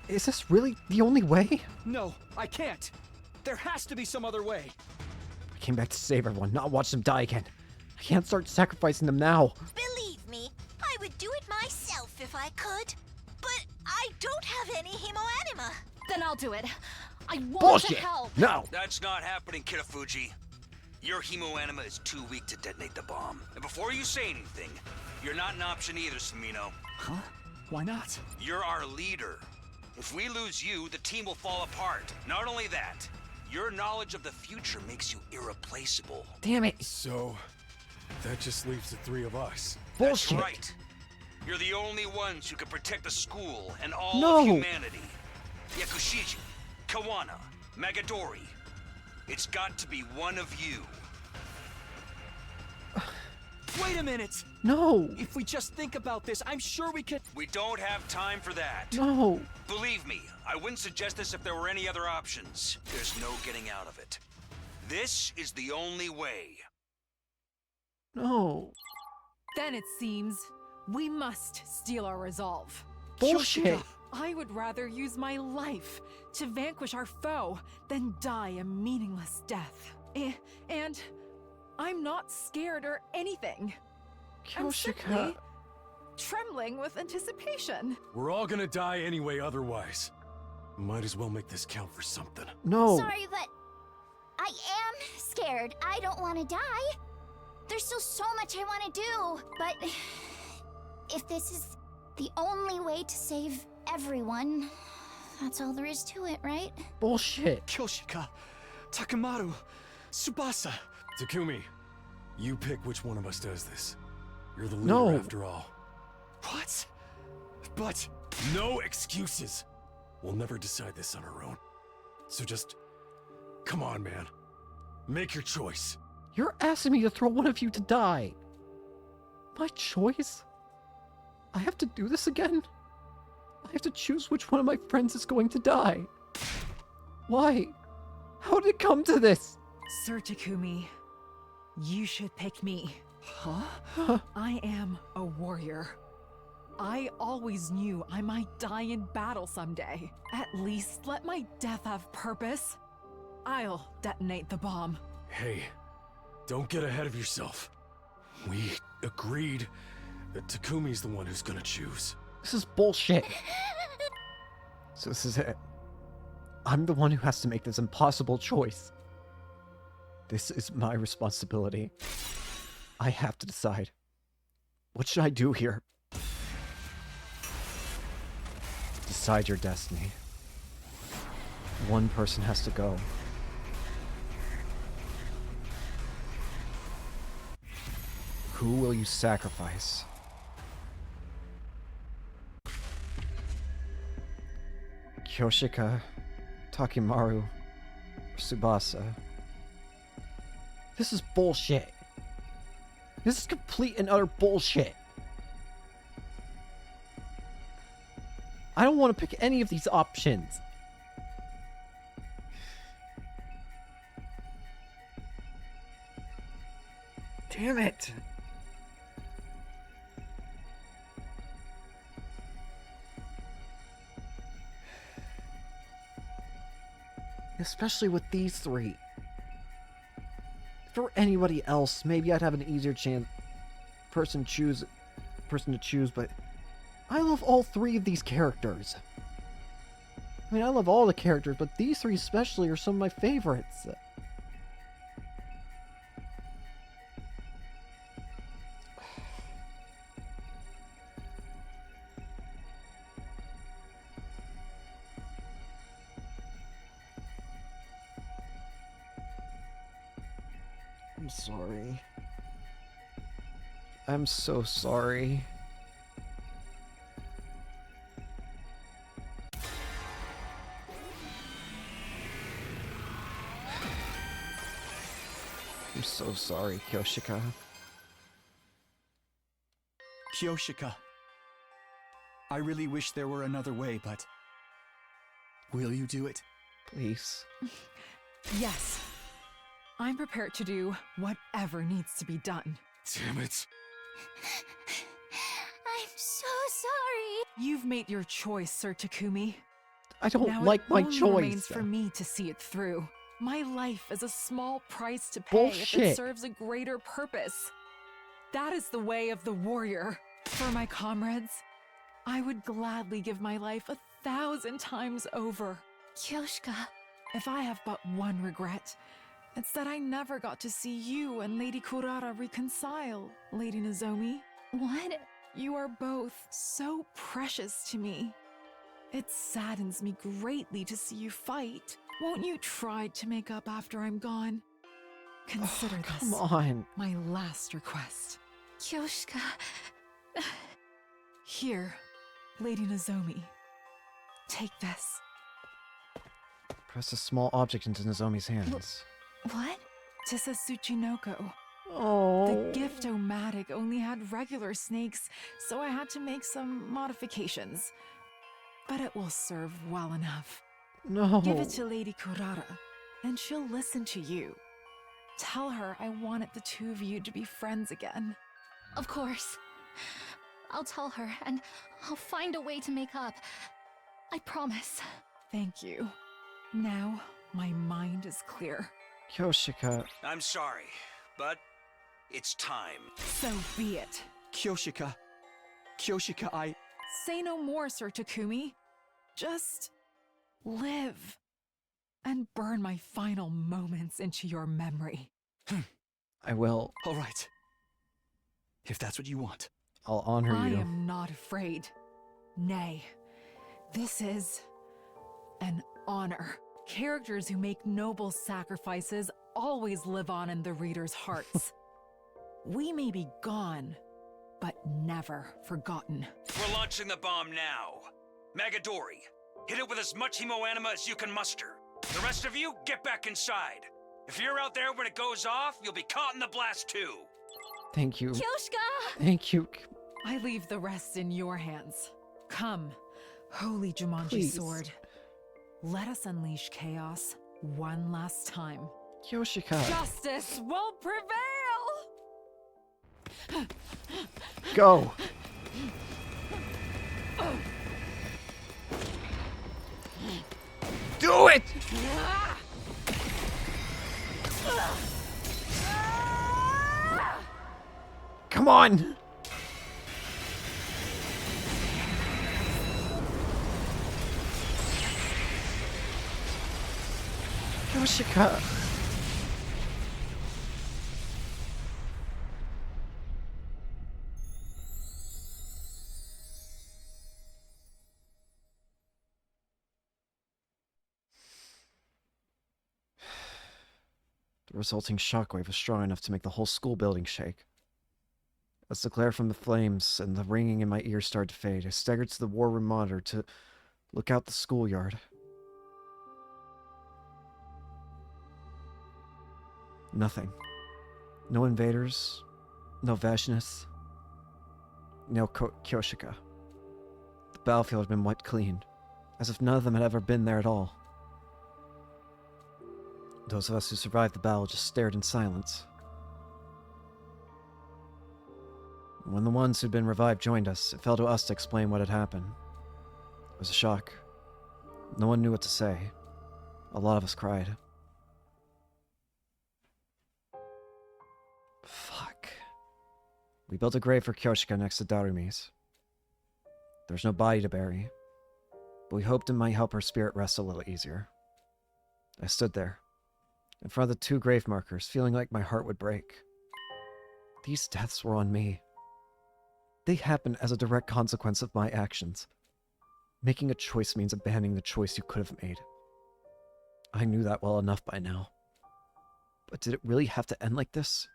Is this really the only way? No, I can't. There has to be some other way. I came back to save everyone, not watch them die again. I can't start sacrificing them now. Believe me, I would do it myself if I could. But I don't have any hemoanima. Then I'll do it. I want Bullshit! to help. No! That's not happening, Kitafuji. Your hemoanima is too weak to detonate the bomb. And before you say anything, you're not an option either, Sumino. Huh? Why not? You're our leader. If we lose you, the team will fall apart. Not only that, your knowledge of the future makes you irreplaceable. Damn it. So, that just leaves the three of us. Bullshit. That's right. You're the only ones who can protect the school and all No. of humanity. Yakushiji, Kawana, Magadori. It's got to be one of you. Wait a minute! No! If we just think about this, I'm sure we could. We don't have time for that. No! Believe me, I wouldn't suggest this if there were any other options. There's no getting out of it. This is the only way. No. Then it seems we must steal our resolve. Bullshit! I would rather use my life to vanquish our foe than die a meaningless death. And I'm not scared or anything. I'm Kyoshika. simply trembling with anticipation. We're all gonna die anyway otherwise. Might as well make this count for something. No. Sorry, but I am scared. I don't want to die. There's still so much I want to do, but if this is the only way to save everyone, that's all there is to it, right? Bullshit. Kyoshika, Takemaru, Tsubasa. Takumi, you pick which one of us does this. You're the leader No. after all. What? But No excuses! We'll never decide this on our own. So just... come on, man. Make your choice. You're asking me to throw one of you to die. My choice? I have to do this again? I have to choose which one of my friends is going to die. Why? How did it come to this? Sir Takumi, you should pick me. huh? I am a warrior. I always knew I might die in battle someday. At least let my death have purpose. I'll detonate the bomb. Hey, don't get ahead of yourself. We agreed that Takumi's the one who's gonna choose. This is bullshit. So this is it. I'm the one who has to make this impossible choice. This is my responsibility. I have to decide. What should I do here? Decide your destiny. One person has to go. Who will you sacrifice? Kyoshika, Takemaru, or Tsubasa? This is bullshit. This is complete and utter bullshit. I don't want to pick any of these options. Damn it. Especially with these three. If it were anybody else, maybe I'd have an easier person to choose, but I love all three of these characters. I mean, I love all the characters, but these three especially are some of my favorites. I'm sorry. I'm so sorry. I'm so sorry, Kyoshika. Kyoshika. I really wish there were another way, but... will you do it? Please. Yes. I'm prepared to do whatever needs to be done. Damn it. I'm so sorry. You've made your choice, Sir Takumi. I don't Now like it my only choice. remains for me to see it through. My life is a small price to pay if Bullshit. it serves a greater purpose. That is the way of the warrior. For my comrades, I would gladly give my life 1,000 times over. Kyoshika. If I have but one regret, it's that I never got to see you and Lady Kurara reconcile, Lady Nozomi. What? You are both so precious to me. It saddens me greatly to see you fight. Won't you try to make up after I'm gone? Consider Come this on. my last request. Kyoshika. Here, Lady Nozomi. Take this. Press a small object into Nozomi's hands. What? Tissa Tsuchinoko. Oh. The gift-o-matic only had regular snakes, so I had to make some modifications. But it will serve well enough. No. Give it to Lady Kurara, and she'll listen to you. Tell her I wanted the two of you to be friends again. Of course. I'll tell her, and I'll find a way to make up. I promise. Thank you. Now, my mind is clear. Kyoshika. I'm sorry, but it's time. So be it. Kyoshika, I... Say no more, Sir Takumi. Just live and burn my final moments into your memory. I will. All right. If that's what you want. I'll honor I you. am not afraid. Nay, this is an honor. Characters who make noble sacrifices always live on in the reader's hearts. We may be gone, but never forgotten. We're launching the bomb now. Magadori, hit it with as much hemoanima as you can muster. The rest of you, get back inside. If you're out there when it goes off, you'll be caught in the blast too. Thank you. Kyoshika! Thank you. I leave the rest in your hands. Come, holy Jumanji Please. sword. Let us unleash chaos one last time. Kyoshika. Justice will prevail! Go. Do it! Come on! Kyoshika. The resulting shockwave was strong enough to make the whole school building shake. As the glare from the flames and the ringing in my ears started to fade, I staggered to the war room monitor to look out the schoolyard. Nothing. No invaders, no Vashnists, no Kyoshika. The battlefield had been wiped clean, as if none of them had ever been there at all. Those of us who survived the battle just stared in silence. When the ones who'd been revived joined us, it fell to us to explain what had happened. It was a shock. No one knew what to say. A lot of us cried. Fuck. We built a grave for Kyoshika next to Darumi's. There's no body to bury, but we hoped it might help her spirit rest a little easier. I stood there, in front of the two grave markers, feeling like my heart would break. These deaths were on me. They happened as a direct consequence of my actions. Making a choice means abandoning the choice you could have made. I knew that well enough by now. But did it really have to end like this?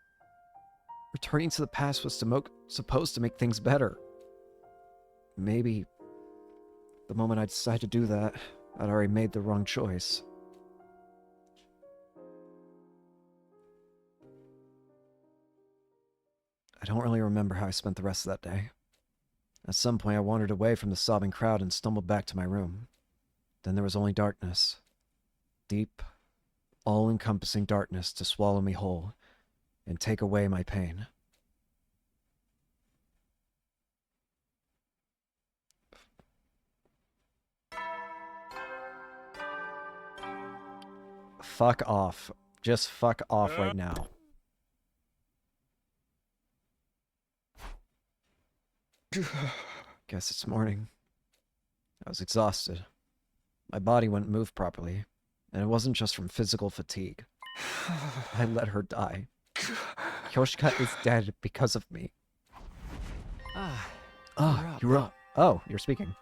Returning to the past was supposed to make things better. Maybe the moment I decided to do that, I'd already made the wrong choice. I don't really remember how I spent the rest of that day. At some point, I wandered away from the sobbing crowd and stumbled back to my room. Then there was only darkness. Deep, all-encompassing darkness to swallow me whole and take away my pain. Fuck off. Just fuck off right now. Guess it's morning. I was exhausted. My body wouldn't move properly, and it wasn't just from physical fatigue. I let her die. Kyoshika is dead because of me. You're up. Oh, you're speaking.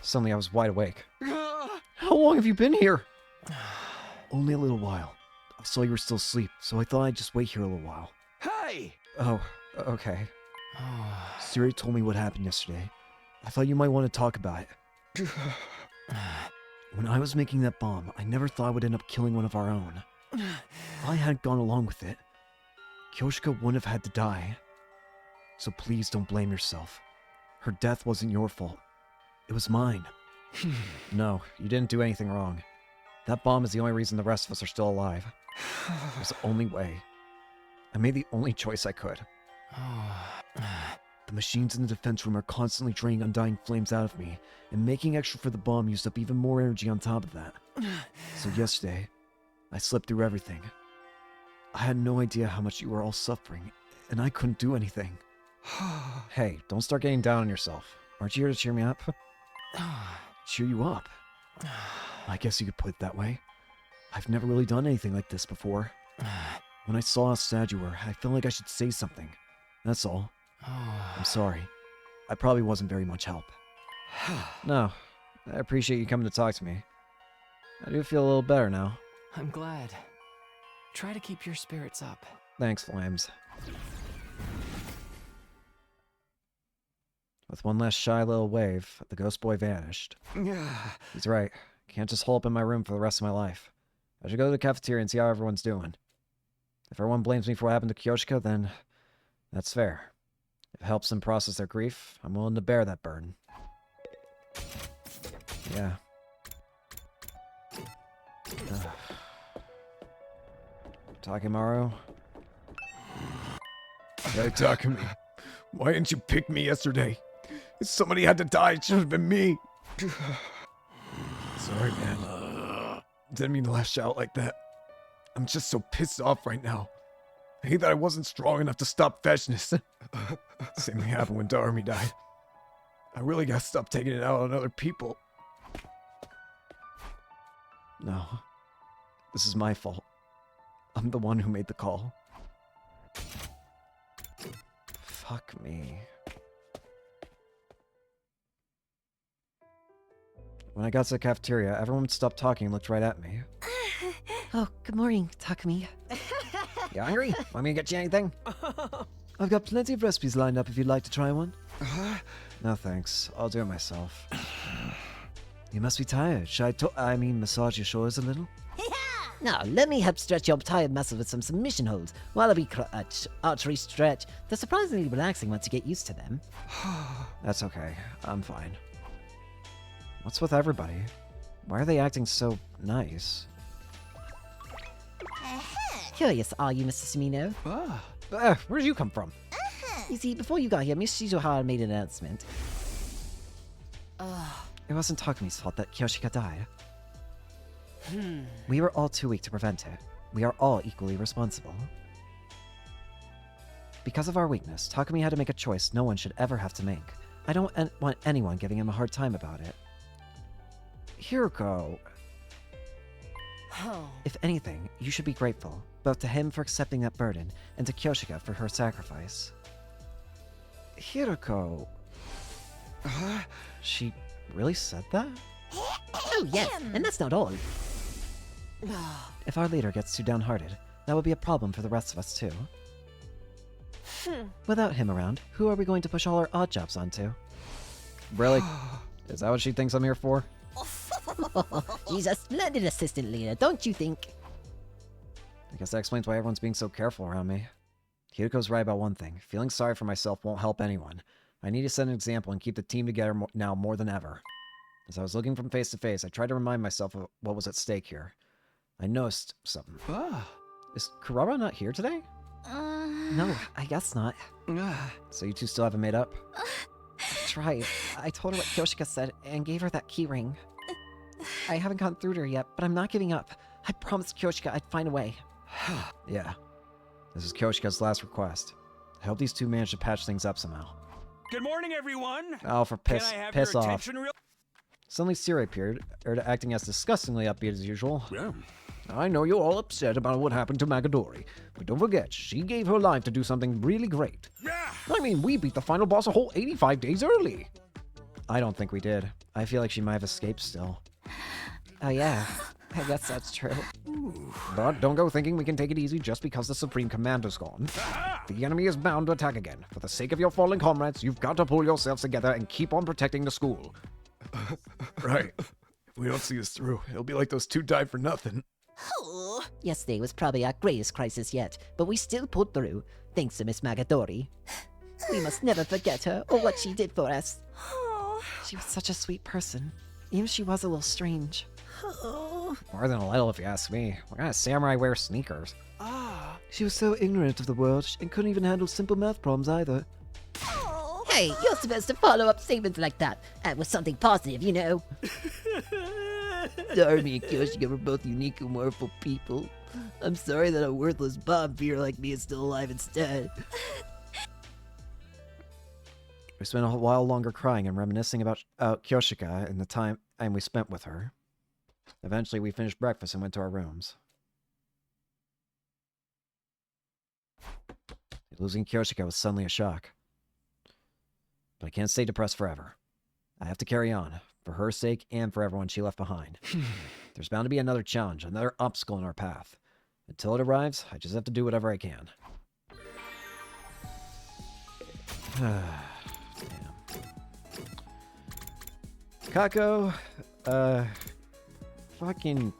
Suddenly I was wide awake. How long have you been here? Only a little while. I saw you were still asleep, so I thought I'd just wait here a little while. Hey! Oh, okay. Siri told me what happened yesterday. I thought you might want to talk about it. When I was making that bomb, I never thought I would end up killing one of our own. If I hadn't gone along with it, Kyoshika wouldn't have had to die. So please don't blame yourself. Her death wasn't your fault. It was mine. No, you didn't do anything wrong. That bomb is the only reason the rest of us are still alive. It was the only way. I made the only choice I could. The machines in the defense room are constantly draining undying flames out of me, and making extra for the bomb used up even more energy on top of that. So yesterday, I slept through everything. I had no idea how much you were all suffering, and I couldn't do anything. Hey, don't start getting down on yourself. Aren't you here to cheer me up? Cheer you up? I guess you could put it that way. I've never really done anything like this before. When I saw how sad you were, I felt like I should say something. That's all. I'm sorry. I probably wasn't very much help. No, I appreciate you coming to talk to me. I do feel a little better now. I'm glad. Try to keep your spirits up. Thanks, Flames. With one last shy little wave, the ghost boy vanished. He's right. Can't just hole up in my room for the rest of my life. I should go to the cafeteria and see how everyone's doing. If everyone blames me for what happened to Kyoshika, then that's fair. If it helps them process their grief, I'm willing to bear that burden. Yeah. Takemaru? Hey, Takumi. Why didn't you pick me yesterday? If somebody had to die, it should have been me. Sorry, man. Didn't mean to lash out like that. I'm just so pissed off right now. I hate that I wasn't strong enough to stop Fetchness. Same thing happened when Darmy died. I really gotta stop taking it out on other people. No. This is my fault. I'm the one who made the call. Fuck me. When I got to the cafeteria, everyone stopped talking and looked right at me. Oh, good morning, Takumi. You hungry? Want me to get you anything? I've got plenty of recipes lined up if you'd like to try one. No thanks. I'll do it myself. You must be tired. Should I massage your shoulders a little? Now, let me help stretch your tired muscles with some submission holds. Wallaby clutch, archery stretch. They're surprisingly relaxing once you get used to them. That's okay. I'm fine. What's with everybody? Why are they acting so nice? Curious, are you, Mr. Sumino? Where did you come from? You see, before you got here, Miss Shizuhara made an announcement. It wasn't Takumi's fault that Kyoshika died. We were all too weak to prevent it. We are all equally responsible. Because of our weakness, Takumi had to make a choice no one should ever have to make. I don't want anyone giving him a hard time about it. Hiroko. If anything, you should be grateful, both to him for accepting that burden, and to Kyoshika for her sacrifice. Hiroko... She really said that? Oh, yes, and that's not all. If our leader gets too downhearted, that would be a problem for the rest of us, too. Without him around, who are we going to push all our odd jobs onto? Really? Is that what she thinks I'm here for? He's a splendid assistant leader, don't you think? I guess that explains why everyone's being so careful around me. Hiroko's right about one thing. Feeling sorry for myself won't help anyone. I need to set an example and keep the team together now more than ever. As I was looking from face to face, I tried to remind myself of what was at stake here. I noticed something. Is Kurara not here today? No, I guess not. So you two still haven't made up? That's right. I told her what Kyoshika said and gave her that key ring. I haven't gotten through to her yet, but I'm not giving up. I promised Kyoshika I'd find a way. Yeah. This is Kyoshika's last request. I hope these two manage to patch things up somehow. Good morning, everyone. Oh, for piss off. Real Suddenly Siri appeared, acting as disgustingly upbeat as usual. Yeah. I know you're all upset about what happened to Magadori, but don't forget, she gave her life to do something really great. I mean, we beat the final boss a whole 85 days early. I don't think we did. I feel like she might have escaped still. Oh yeah, I guess that's true. But don't go thinking we can take it easy just because the Supreme Commander's gone. The enemy is bound to attack again. For the sake of your fallen comrades, you've got to pull yourselves together and keep on protecting the school. Right. If we don't see this through, it'll be like those two died for nothing. Oh, Yesterday was probably our greatest crisis yet, but we still pulled through, thanks to Miss Magatori. We must never forget her or what she did for us. She was such a sweet person, even if she was a little strange. More than a little, if you ask me. What kind of samurai wear sneakers? She was so ignorant of the world and couldn't even handle simple math problems either. Hey, you're supposed to follow up statements like that, with something positive, you know. Darby and Kyoshika were both unique and wonderful people. I'm sorry that a worthless bomb fear like me is still alive instead. We spent a while longer crying and reminiscing about Kyoshika and the time we spent with her. Eventually, we finished breakfast and went to our rooms. Losing Kyoshika was suddenly a shock. But I can't stay depressed forever. I have to carry on, for her sake and for everyone she left behind. There's bound to be another challenge, another obstacle in our path. Until it arrives, I just have to do whatever I can. Damn. Kako, fucking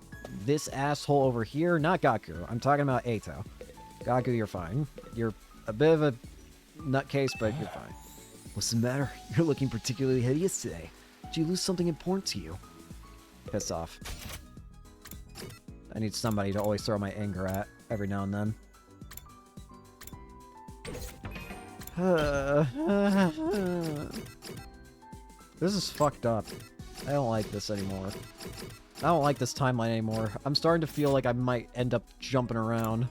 this asshole over here, not Gaku. I'm talking about Eito. Gaku, you're fine. You're a bit of a nutcase, but you're fine. What's the matter? You're looking particularly hideous today. Did you lose something important to you? Pissed off. I need somebody to always throw my anger at every now and then. This is fucked up. I don't like this anymore. I don't like this timeline anymore. I'm starting to feel like I might end up jumping around.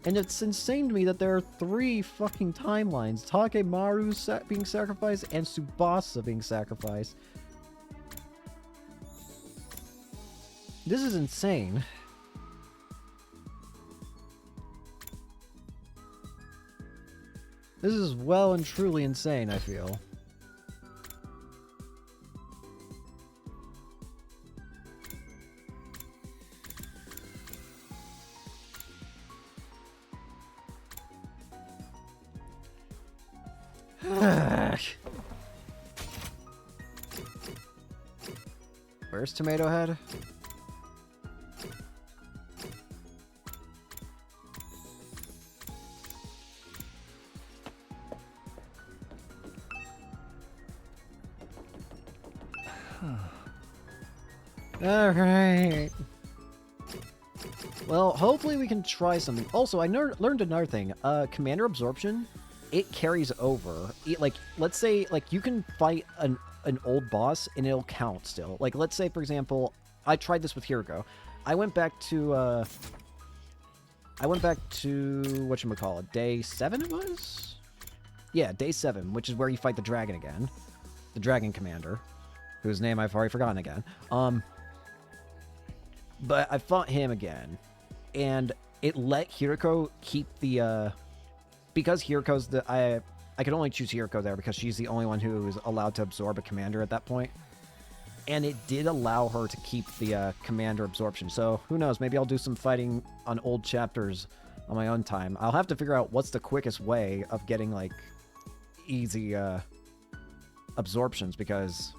And it's insane to me that there are 3 fucking timelines. Takemaru being sacrificed and Tsubasa being sacrificed. This is insane. This is well and truly insane, I feel. Where's Tomato Head? Alright. Well, hopefully we can try something. Also, I learned another thing. Commander Absorption, it carries over. Like, let's say, like, you can fight an old boss and it'll count still. Like, let's say, for example, I tried this with Hiroko. I went back to, whatchamacallit, day 7 it was? Yeah, day 7, which is where you fight the dragon again. The dragon commander, whose name I've already forgotten again. But I fought him again, and it let Hiroko keep the, because Hiroko's the, I could only choose Hiroko there because she's the only one who is allowed to absorb a commander at that point. And it did allow her to keep the commander absorption. So who knows, maybe I'll do some fighting on old chapters on my own time. I'll have to figure out what's the quickest way of getting, like, easy absorptions, because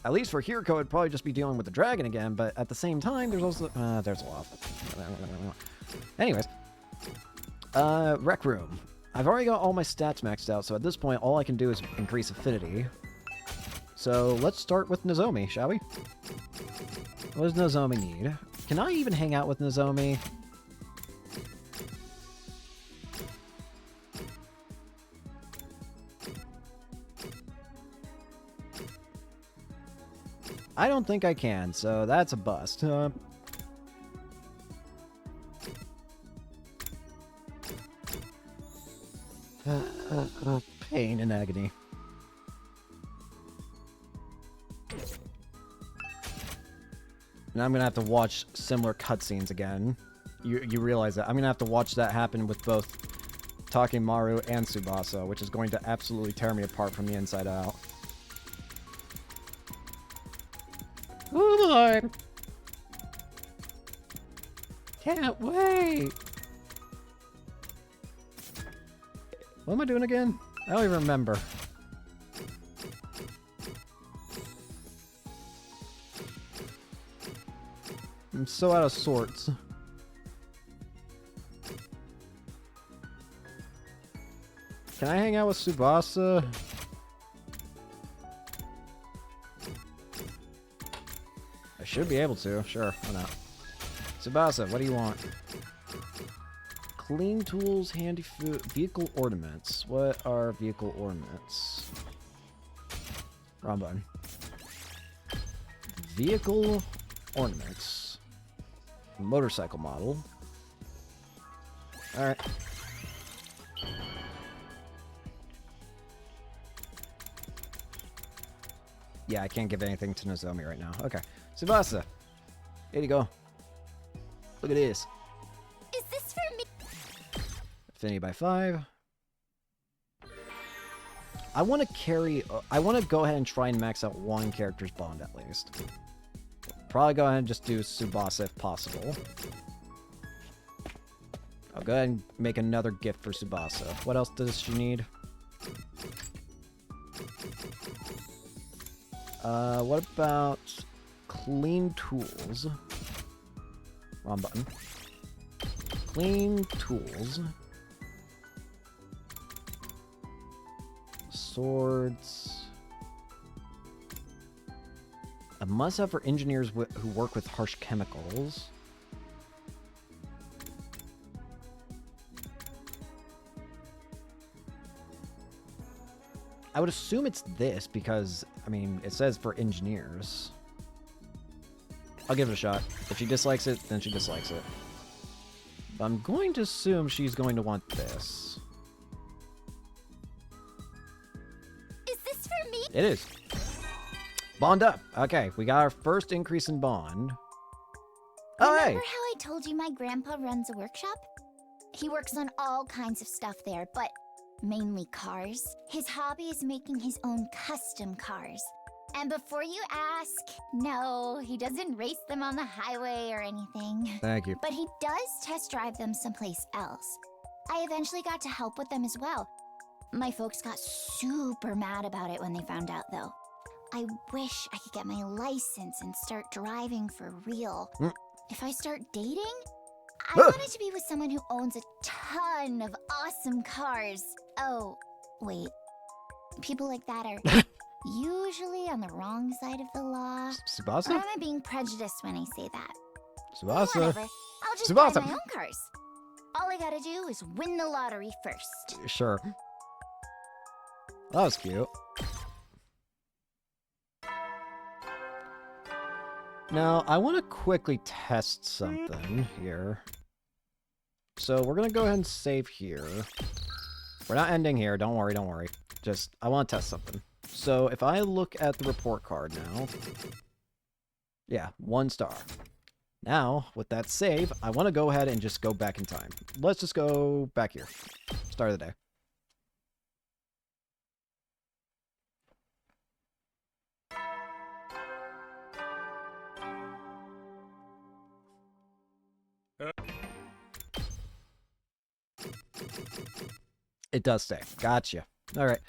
at least for Hiroko, it'd probably just be dealing with the dragon again, but at the same time, there's also... there's a lot. Anyways. Rec Room. I've already got all my stats maxed out, so at this point, all I can do is increase affinity. So, let's start with Nozomi, shall we? What does Nozomi need? Can I even hang out with Nozomi? I don't think I can, so that's a bust. Pain and agony. And I'm gonna have to watch similar cutscenes again. You realize that. I'm gonna have to watch that happen with both Takemaru and Tsubasa, which is going to absolutely tear me apart from the inside out. Oh Lord! Can't wait! What am I doing again? I don't even remember. I'm so out of sorts. Can I hang out with Tsubasa? I should be able to. Sure, why not? Tsubasa, what do you want? Clean tools, handy food, vehicle ornaments. What are vehicle ornaments? Wrong button. Vehicle ornaments. Motorcycle model. Alright. Yeah, I can't give anything to Nozomi right now. Okay. Tsubasa. Here you go. Look at this. Is this for me? Affinity by 5. I want to carry... I want to go ahead and try and max out one character's bond at least. Probably go ahead and just do Tsubasa if possible. I'll go ahead and make another gift for Tsubasa. What else does she need? What about clean tools? Wrong button. Clean tools. Swords. A must-have for engineers who work with harsh chemicals. I would assume it's this because, I mean, it says for engineers. I'll give it a shot. If she dislikes it, then she dislikes it. But I'm going to assume she's going to want this. Is this for me? It is. Bond up. Okay, we got our first increase in bond. Oh, hey! Remember how I told you my grandpa runs a workshop? He works on all kinds of stuff there, but mainly cars. His hobby is making his own custom cars. And before you ask, no, he doesn't race them on the highway or anything. Thank you. But he does test drive them someplace else. I eventually got to help with them as well. My folks got super mad about it when they found out, though. I wish I could get my license and start driving for real. If I start dating, I wanted to be with someone who owns a ton of awesome cars. Oh, wait. People like that are usually on the wrong side of the law. Tsubasa? Or am I being prejudiced when I say that? Tsubasa. Whatever. I'll just Tsubasa. buy my own cars. All I gotta do is win the lottery first. Sure. That was cute. Now, I want to quickly test something here. So, we're going to go ahead and save here. We're not ending here. Don't worry, don't worry. Just, I want to test something. So, if I look at the report card now... Yeah, 1 star. Now, with that save, I want to go ahead and just go back in time. Let's just go back here. Start of the day. It does stay. Gotcha. Alright.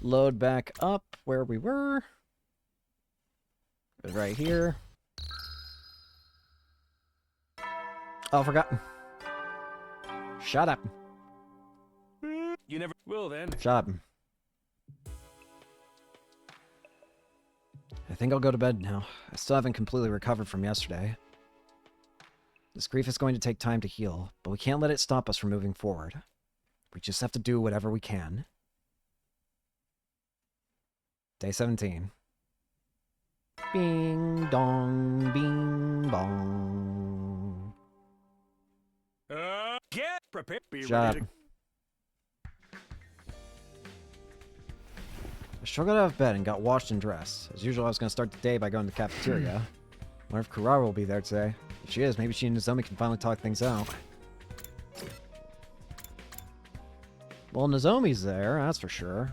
Load back up where we were. It was right here. Oh, forgot. Shut up. You never will then. Shut up. I think I'll go to bed now. I still haven't completely recovered from yesterday. This grief is going to take time to heal, but we can't let it stop us from moving forward. We just have to do whatever we can. Day 17. Bing dong, bing bong. Get prepared. Be Shut ready up. I struggled out of bed and got washed and dressed. As usual, I was going to start the day by going to the cafeteria. Wonder if Kurara will be there today. If she is, maybe she and Nozomi can finally talk things out. Well, Nozomi's there, that's for sure.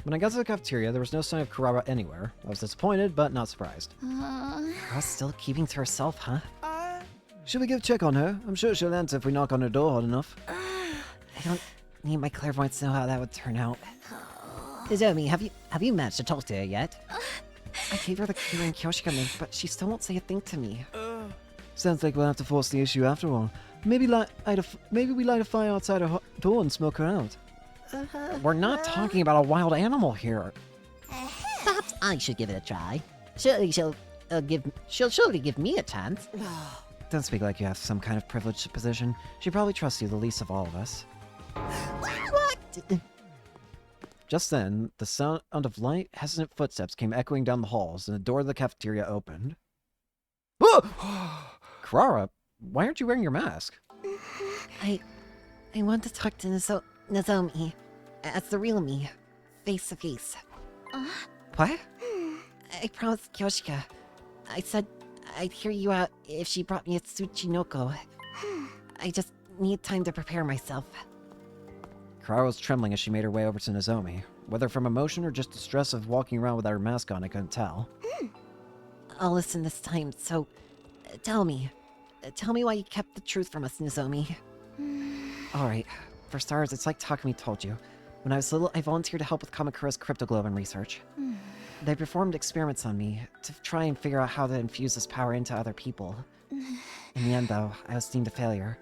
When I got to the cafeteria, there was no sign of Kurara anywhere. I was disappointed, but not surprised. Kurara's still keeping to herself, huh? Should we go check on her? I'm sure she'll answer if we knock on her door hard enough. I don't need my clairvoyance to know how that would turn out. Nozomi, have you managed to talk to her yet? I gave her the curing Kyoshika made, but she still won't say a thing to me. Sounds like we'll have to force the issue after all. Maybe we light a fire outside her door and smoke her out. We're not talking about a wild animal here. Perhaps I should give it a try. Surely she'll surely give me a chance. Don't speak like you have some kind of privileged position. She probably trusts you the least of all of us. What? Just then, the sound of light, hesitant footsteps came echoing down the halls, and the door of the cafeteria opened. Karara, why aren't you wearing your mask? I want to talk to Nozomi. As the real me. Face to face. What? I promised Kyoshika. I said I'd hear you out if she brought me a Tsuchinoko. I just need time to prepare myself. Karara was trembling as she made her way over to Nozomi. Whether from emotion or just the stress of walking around without her mask on, I couldn't tell. I'll listen this time, so tell me. Tell me why you kept the truth from us, Nozomi. Alright, for starters, it's like Takumi told you. When I was little, I volunteered to help with Kamakura's cryptoglobin research. They performed experiments on me to try and figure out how to infuse this power into other people. In the end, though, I was deemed a failure.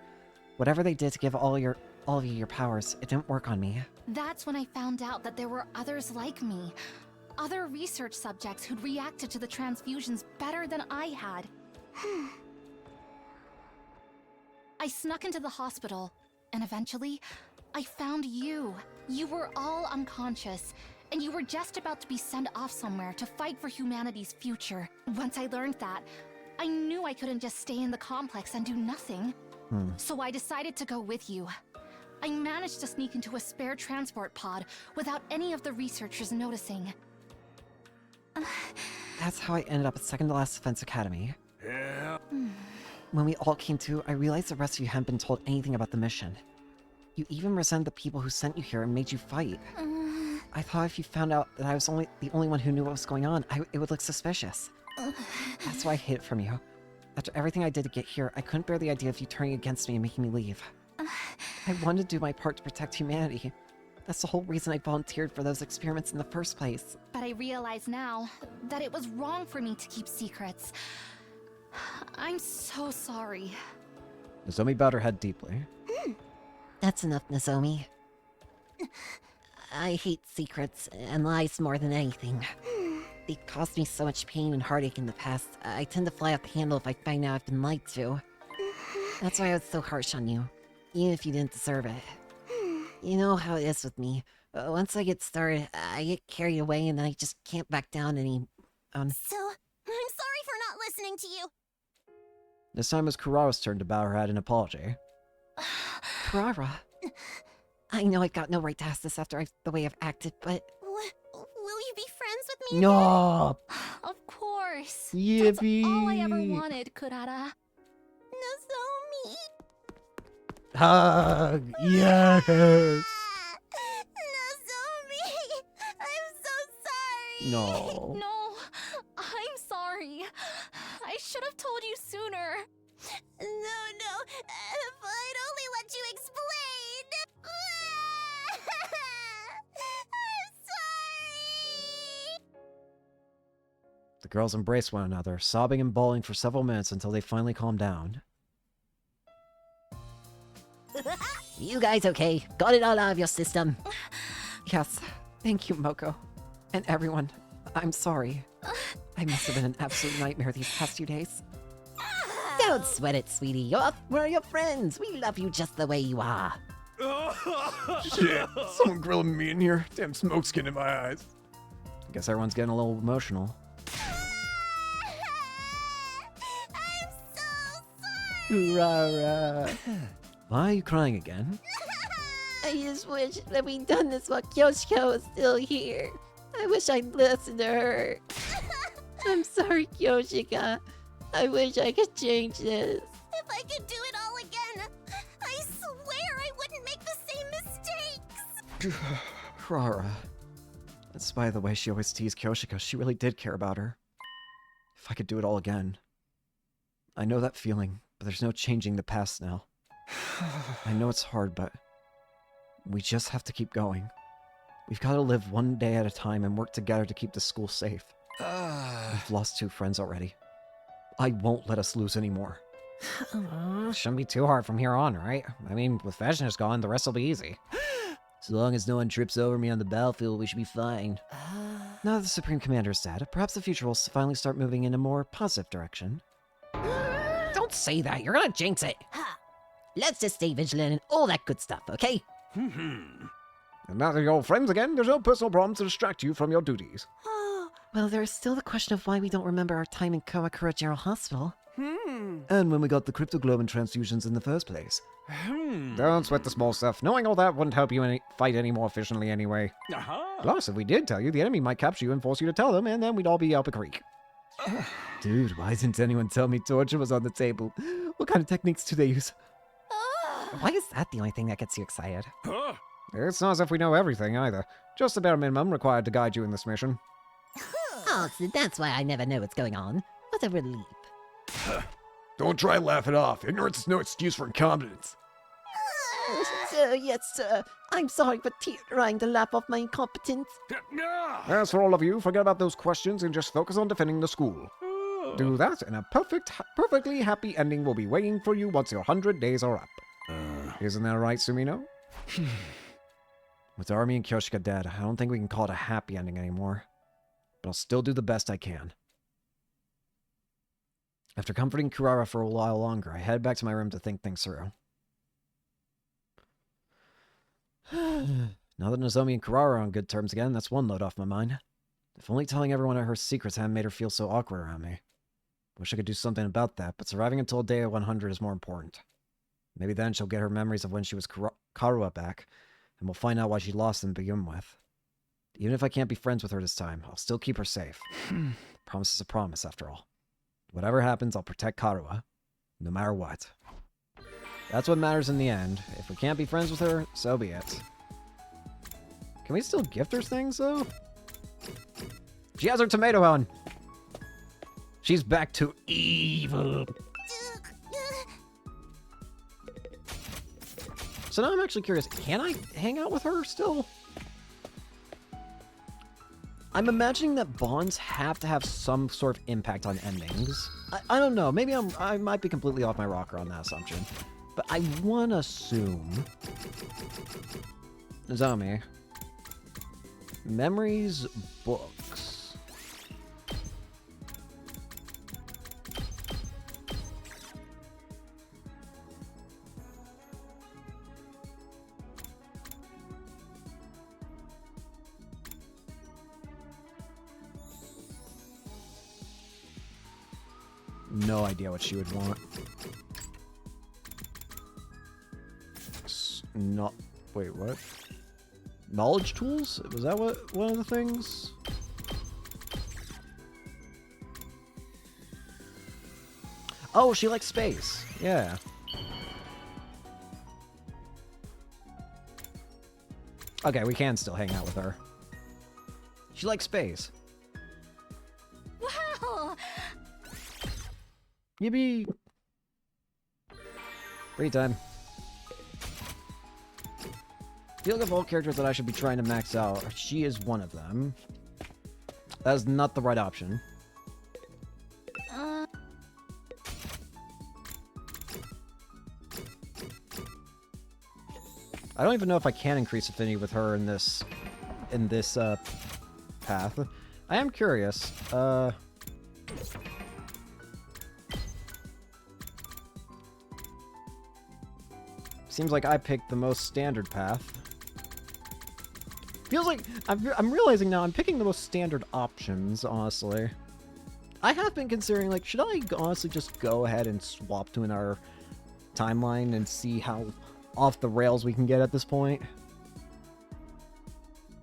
Whatever they did to give all of you your powers, it didn't work on me. That's when I found out that there were others like me. Other research subjects who'd reacted to the transfusions better than I had. I snuck into the hospital, and eventually, I found you. You were all unconscious, and you were just about to be sent off somewhere to fight for humanity's future. Once I learned that, I knew I couldn't just stay in the complex and do nothing. So I decided to go with you. I managed to sneak into a spare transport pod without any of the researchers noticing. That's how I ended up at second to last Defense Academy. Yeah. When we all came to, I realized the rest of you hadn't been told anything about the mission. You even resented the people who sent you here and made you fight. I thought if you found out that I was the only one who knew what was going on, it would look suspicious. That's why I hid it from you. After everything I did to get here, I couldn't bear the idea of you turning against me and making me leave. I wanted to do my part to protect humanity. That's the whole reason I volunteered for those experiments in the first place. But I realize now that it was wrong for me to keep secrets. I'm so sorry. Nozomi bowed her head deeply. That's enough, Nozomi. I hate secrets and lies more than anything. They caused me so much pain and heartache in the past. I tend to fly off the handle if I find out I've been lied to. That's why I was so harsh on you, even if you didn't deserve it. You know how it is with me. Once I get started, I get carried away and I just can't back down any... So, I'm sorry for not listening to you. This time it was Kurara's turn to bow her head in apology. Karara, I know I've got no right to ask this after the way I've acted, but... Will you be friends with me? No! Of course. Yippee! That's all I ever wanted, Kurara. Nozomi. Hug! Yes! Nozomi. I'm so sorry. No. No, I'm sorry. I should have told you sooner. No. If I'd only let you explain. I'm sorry. The girls embraced one another, sobbing and bawling for several minutes until they finally calmed down. You guys okay? Got it all out of your system? Yes. Thank you, Moko. And everyone. I'm sorry. I must have been an absolute nightmare these past few days. Don't sweat it, sweetie. We're your friends. We love you just the way you are. Shit, someone grilling me in here. Damn smoke's getting in my eyes. I guess everyone's getting a little emotional. I'm so sorry. Kurara. Why are you crying again? I just wish that we'd done this while Kyoshika was still here. I wish I'd listened to her. I'm sorry, Kyoshika. I wish I could change this. If I could do it all again, I swear I wouldn't make the same mistakes. Kurara. Despite the way she always teased Kyoshika, she really did care about her. If I could do it all again. I know that feeling, but there's no changing the past now. I know it's hard, but we just have to keep going. We've got to live one day at a time and work together to keep the school safe. We've lost 2 friends already. I won't let us lose any more. Shouldn't be too hard from here on, right? I mean, with Vashna's gone, the rest will be easy. As long as no one trips over me on the battlefield, we should be fine. Now that the Supreme Commander is dead, perhaps the future will finally start moving in a more positive direction. Don't say that, you're gonna jinx it. Let's just stay vigilant and all that good stuff, okay? And now that you're friends again, there's no personal problems to distract you from your duties. Well, there's still the question of why we don't remember our time in Kamakura General Hospital. And when we got the cryptoglobin transfusions in the first place. Don't sweat the small stuff. Knowing all that wouldn't help you fight any more efficiently anyway. Plus, if we did tell you, the enemy might capture you and force you to tell them, and then we'd all be up a creek. Dude, why didn't anyone tell me torture was on the table? What kind of techniques do they use? Why is that the only thing that gets you excited? It's not as if we know everything, either. Just the bare minimum required to guide you in this mission. Oh, so that's why I never know what's going on. What a relief. Don't try and laugh it off. Ignorance is no excuse for incompetence. Sir, yes, sir. I'm sorry for trying to laugh off my incompetence. As for all of you, forget about those questions and just focus on defending the school. Do that, and a perfectly happy ending will be waiting for you once your 100 days are up. Isn't that right, Sumino? With Army and Kyoshika dead, I don't think we can call it a happy ending anymore. But I'll still do the best I can. After comforting Kurara for a while longer, I head back to my room to think things through. Now that Nozomi and Kurara are on good terms again, that's one load off my mind. If only telling everyone her secrets hadn't made her feel so awkward around me. Wish I could do something about that, but surviving until day 100 is more important. Maybe then she'll get her memories of when she was Karua back, and we'll find out why she lost them to begin with. Even if I can't be friends with her this time, I'll still keep her safe. Promise is a promise, after all. Whatever happens, I'll protect Karua, no matter what. That's what matters in the end. If we can't be friends with her, so be it. Can we still gift her things, though? She has her tomato on! She's back to evil! So now I'm actually curious, can I hang out with her still? I'm imagining that bonds have to have some sort of impact on endings. I don't know, maybe I might be completely off my rocker on that assumption. But I want to assume... Nozomi. Memories, books. No idea what she would want. Not... Wait, what? Knowledge tools? Was that what one of the things? Oh, she likes space. Yeah. Okay, we can still hang out with her. She likes space. Wow! Yippee! Free time. I feel like of all characters that I should be trying to max out, she is one of them. That is not the right option. I don't even know if I can increase affinity with her in this path. I am curious. Seems like I picked the most standard path. Feels like I'm realizing now I'm picking the most standard options, honestly. I have been considering, like, should I honestly just go ahead and swap to another timeline and see how off the rails we can get at this point?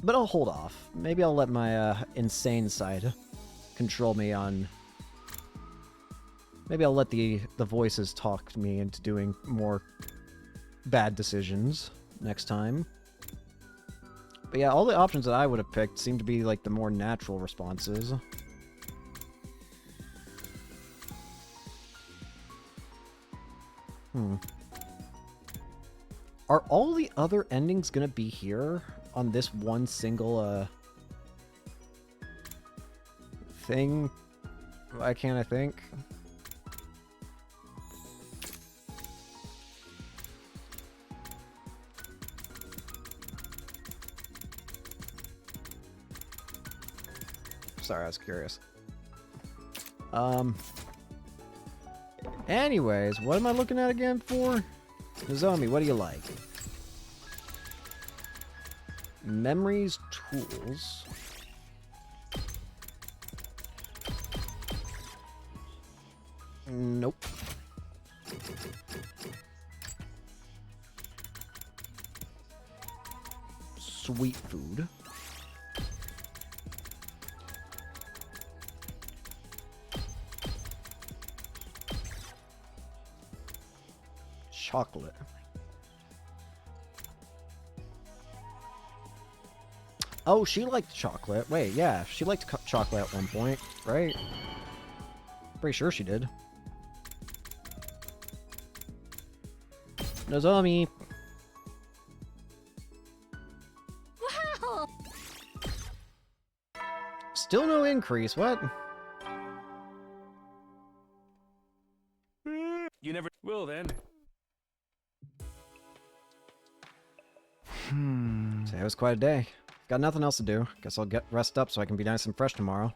But I'll hold off. Maybe I'll let my insane side control me on... Maybe I'll let the voices talk me into doing more bad decisions next time. But yeah, all the options that I would have picked seem to be like the more natural responses. Are all the other endings gonna be here on this one single thing. Why can't I think? Sorry, I was curious. Anyways, what am I looking at again for? Nozomi, what do you like? Memories, tools. Nope. Sweet food. Chocolate. Oh, she liked chocolate. Wait, yeah, she liked chocolate at one point, right? Pretty sure she did. Nozomi. Wow! Still no increase. What? You never will then. Today was quite a day. Got nothing else to do. Guess I'll get rest up so I can be nice and fresh tomorrow.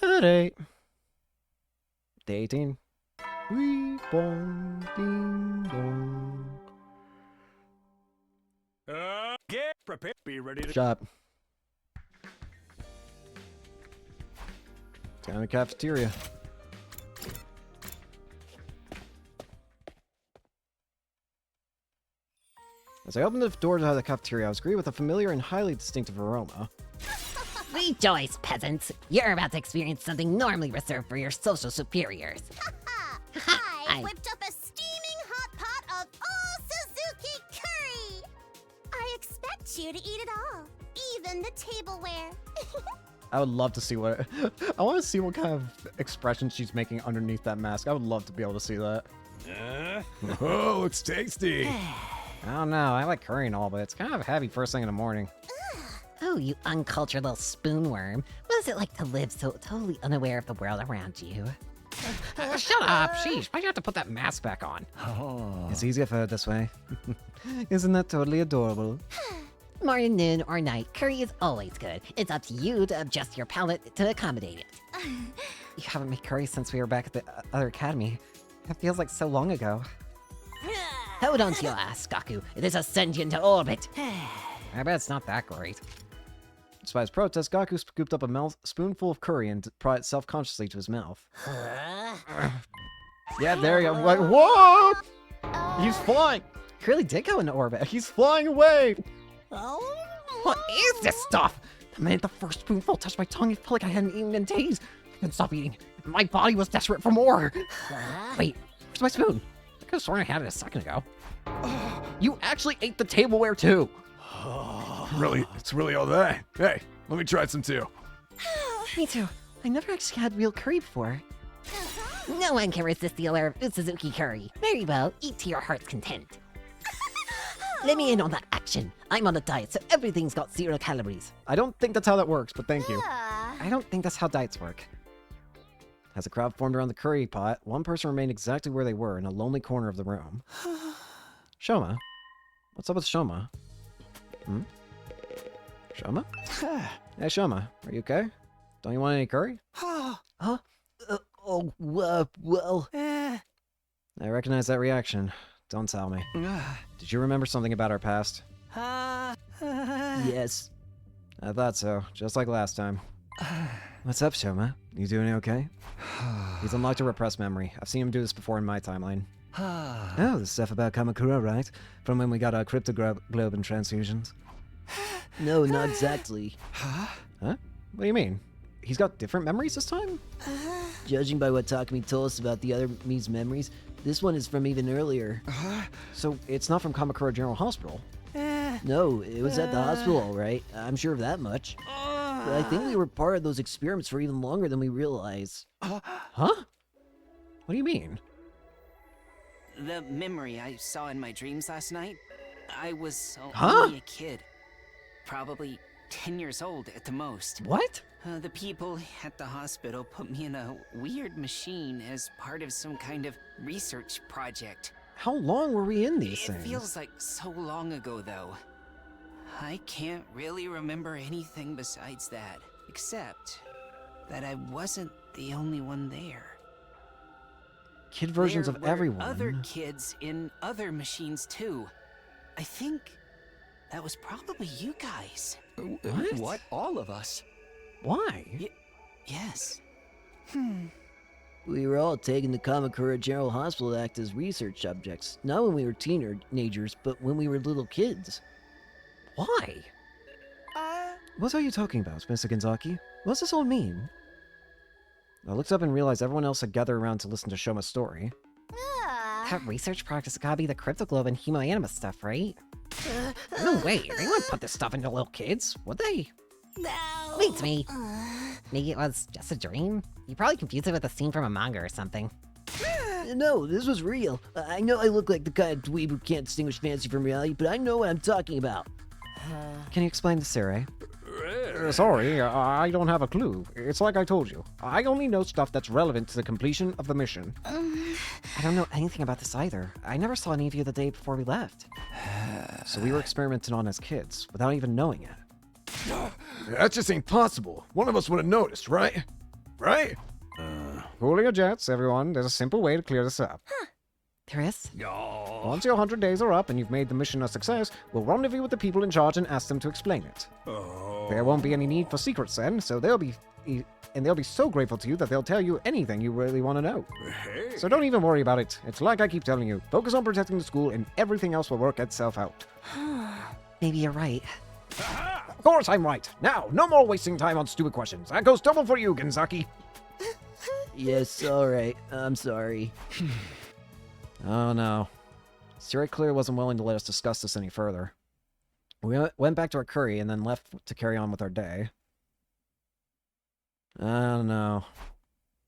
Headache. Day 18. Wee bong ding dong. Get prepared. Be ready to. Shop. Down in the cafeteria. As I opened the door to the cafeteria, I was greeted with a familiar and highly distinctive aroma. Rejoice, peasants! You're about to experience something normally reserved for your social superiors. I whipped up a steaming hot pot of all Suzuki curry! I expect you to eat it all, even the tableware. I would love to see what... I want to see what kind of expression she's making underneath that mask. I would love to be able to see that. Oh, looks tasty. I don't know. I like curry and all, but it's kind of heavy first thing in the morning. Oh, you uncultured little spoonworm. What is it like to live so totally unaware of the world around you? Shut up! Sheesh, why'd you have to put that mask back on? Oh. It's easier for her this way. Isn't that totally adorable? Morning, noon, or night, curry is always good. It's up to you to adjust your palate to accommodate it. You haven't made curry since we were back at the other academy. It feels like so long ago. Hold on to your ass, Gaku. It is ascension to orbit. I bet it's not that great. Despite his protest, Gaku scooped up a spoonful of curry and brought it self-consciously to his mouth. Yeah, there you go. Like, whoa! He's flying! He really did go into orbit. He's flying away! What is this stuff? The minute the first spoonful touched my tongue, it felt like I hadn't eaten in days. I couldn't stop eating. My body was desperate for more. Wait, where's my spoon? I could have sworn I had it a second ago. You actually ate the tableware too! Really? It's really all that? Hey, let me try some too. Me too. I never actually had real curry before. No one can resist the allure of Suzuki curry. Very well, eat to your heart's content. Let me in on that action. I'm on a diet, so everything's got 0 calories. I don't think that's how that works, but thank you. Ah. I don't think that's how diets work. As a crowd formed around the curry pot, one person remained exactly where they were in a lonely corner of the room. Shoma? What's up with Shoma? Hmm? Shoma? Hey, Shoma, are you okay? Don't you want any curry? Huh? Well... I recognize that reaction. Don't tell me. Did you remember something about our past? Yes. I thought so, just like last time. What's up, Shoma? You doing okay? He's unlocked a repressed memory. I've seen him do this before in my timeline. Oh, the stuff about Kamakura, right? From when we got our cryptoglobe and transfusions. No, not exactly. Huh? What do you mean? He's got different memories this time? Judging by what Takumi told us about the other Mi's memories, this one is from even earlier. So it's not from Kamakura General Hospital? No, it was at the hospital, all right. I'm sure of that much. But I think we were part of those experiments for even longer than we realize. Huh? What do you mean? The memory I saw in my dreams last night, I was Huh? only a kid. Probably 10 years old at the most. What? The people at the hospital put me in a weird machine as part of some kind of research project. How long were we in these It things? feels like so long ago, though. I can't really remember anything besides that, except that I wasn't the only one there. Kid versions There of were everyone. other kids in other machines, too. I think that was probably you guys. What? All of us? Why? Yes. We were all taken to Kamakura General Hospital to act as research subjects. Not when we were teenagers, but when we were little kids. Why? What are you talking about, Mr. Gonzaki? What's this all mean? I looked up and realized everyone else had gathered around to listen to Shoma's story. That research project has gotta be the cryptoglobe and hemoanima stuff, right? No way, they wouldn't put this stuff into little kids, would they? No. Beats me. Maybe it was just a dream? You probably confused it with a scene from a manga or something. No, this was real. I know I look like the kind of dweeb who can't distinguish fantasy from reality, but I know what I'm talking about. Can you explain this, Sirei? Sorry, I don't have a clue. It's like I told you. I only know stuff that's relevant to the completion of the mission. I don't know anything about this either. I never saw any of you the day before we left. So we were experimenting on as kids, without even knowing it. That just ain't possible. One of us would have noticed, right? Right? Cooling your jets, everyone. There's a simple way to clear this up. There is? Once your 100 days are up and you've made the mission a success, we'll rendezvous with the people in charge and ask them to explain it. There won't be any need for secrets then, so they'll be so grateful to you that they'll tell you anything you really want to know. So don't even worry about it. It's like I keep telling you. Focus on protecting the school and everything else will work itself out. Maybe you're right. Of course I'm right. Now, no more wasting time on stupid questions. That goes double for you, Genzaki. Yes, alright. I'm sorry. Oh no. Sirei clearly wasn't willing to let us discuss this any further. We went back to our curry and then left to carry on with our day. I don't know.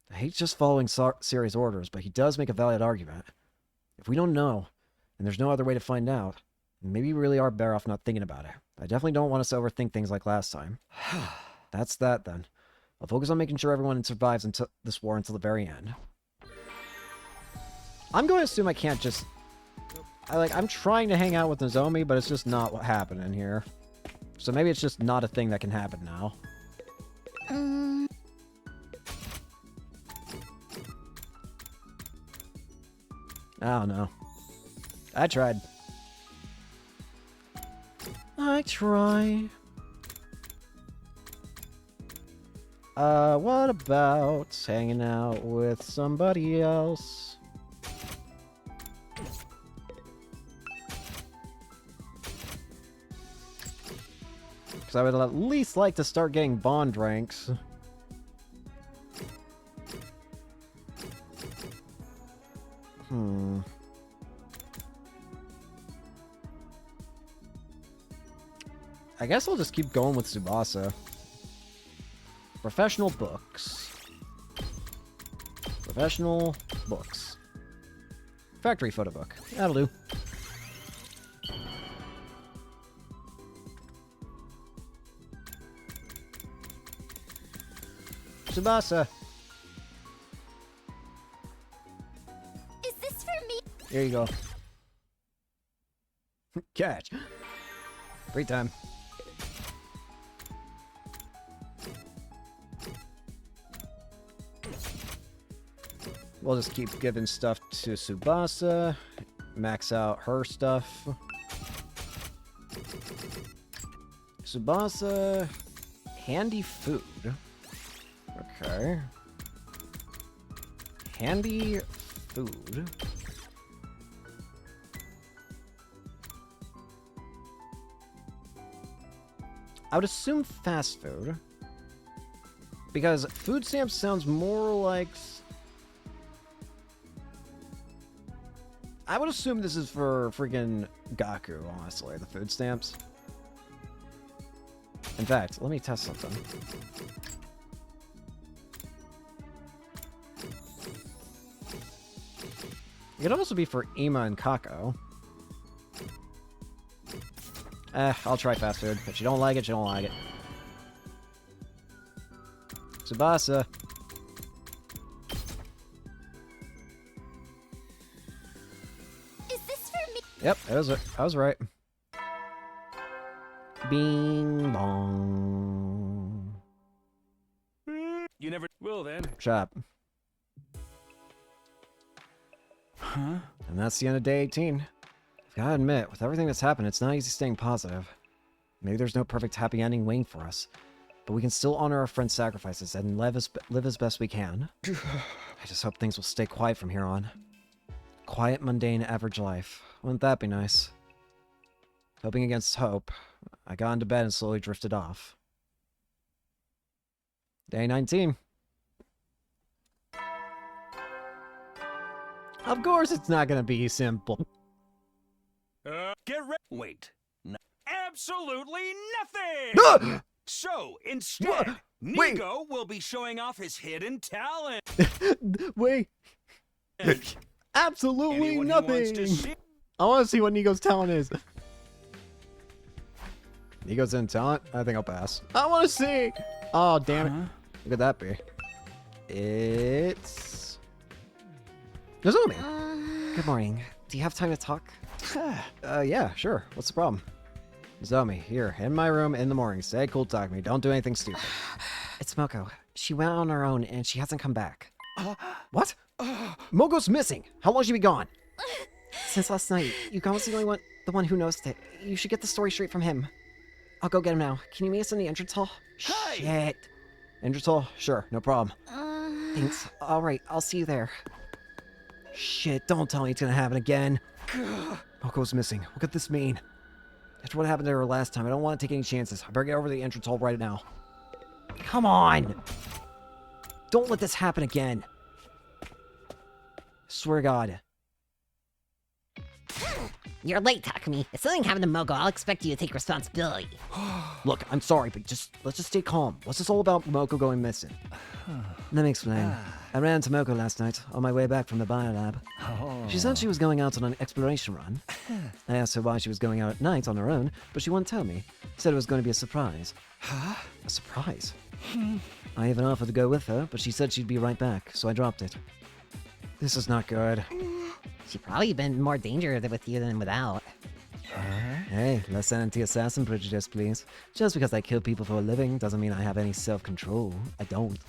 I hate just following Sirei's orders, but he does make a valid argument. If we don't know, and there's no other way to find out, maybe we really are better off not thinking about it. I definitely don't want us to overthink things like last time. That's that then. I'll focus on making sure everyone survives until this war until the very end. I'm going to assume I can't just... I'm trying to hang out with Nozomi, but it's just not what happened in here. So maybe it's just not a thing that can happen now. I don't know. I tried. I try. What about hanging out with somebody else? Because I would at least like to start getting bond ranks. I guess I'll just keep going with Tsubasa. Professional books. Professional books. Factory photo book. That'll do. Tsubasa. Is this for me? Here you go. Catch. Free time. We'll just keep giving stuff to Tsubasa. Max out her stuff. Tsubasa. Handy food. Okay. Handy food. I would assume fast food. Because food stamps sounds more like... I would assume this is for friggin' Gaku, honestly, the food stamps. In fact, let me test something. It could also be for Ima and Kako. I'll try fast food. If you don't like it, you don't like it. Tsubasa. Is this for me? Yep, I was right. Bing bong. You never will then. Shut up. Huh? And that's the end of day 18. I've gotta admit, with everything that's happened, it's not easy staying positive. Maybe there's no perfect happy ending waiting for us, but we can still honor our friends' sacrifices and live as best we can. I just hope things will stay quiet from here on. Quiet, mundane, average life. Wouldn't that be nice? Hoping against hope, I got into bed and slowly drifted off. Day 19. Of course it's not gonna be simple. Get ready. Wait. No. Absolutely nothing! So, instead, Wait. Nigo will be showing off his hidden talent. Wait. Absolutely Anyone who wants to nothing. see- I want to see what Nigo's talent is. Nigo's in talent? I think I'll pass. I want to see. Oh, damn it. What could that be? It's... Nozomi. Good morning. Do you have time to talk? Yeah, sure. What's the problem? Nozomi, here, in my room in the morning. Stay cool, talk to me. Don't do anything stupid. It's Moko. She went on her own and she hasn't come back. What? Moko's missing. How long has she been gone? Since last night. Yugawa's the only the one who noticed it. You should get the story straight from him. I'll go get him now. Can you meet us in the entrance hall? Shit. Entrance hall? Sure, no problem. Thanks. Alright, I'll see you there. Shit, don't tell me it's gonna happen again. Moko's missing. What could this mean? After what happened to her last time, I don't want to take any chances. I better get over to the entrance hall right now. Come on! Don't let this happen again. Swear to God. You're late, Takumi. If something happened to Moko, I'll expect you to take responsibility. Look, I'm sorry, but let's just stay calm. What's this all about Moko going missing? Let me explain. I ran into Moko last night, on my way back from the biolab. She said she was going out on an exploration run. I asked her why she was going out at night on her own, but she wouldn't tell me. Said it was going to be a surprise. A surprise? I even offered to go with her, but she said she'd be right back, so I dropped it. This is not good. She'd probably been in more danger with you than without. Hey, less anti-assassin prejudice, please. Just because I kill people for a living doesn't mean I have any self-control. I don't.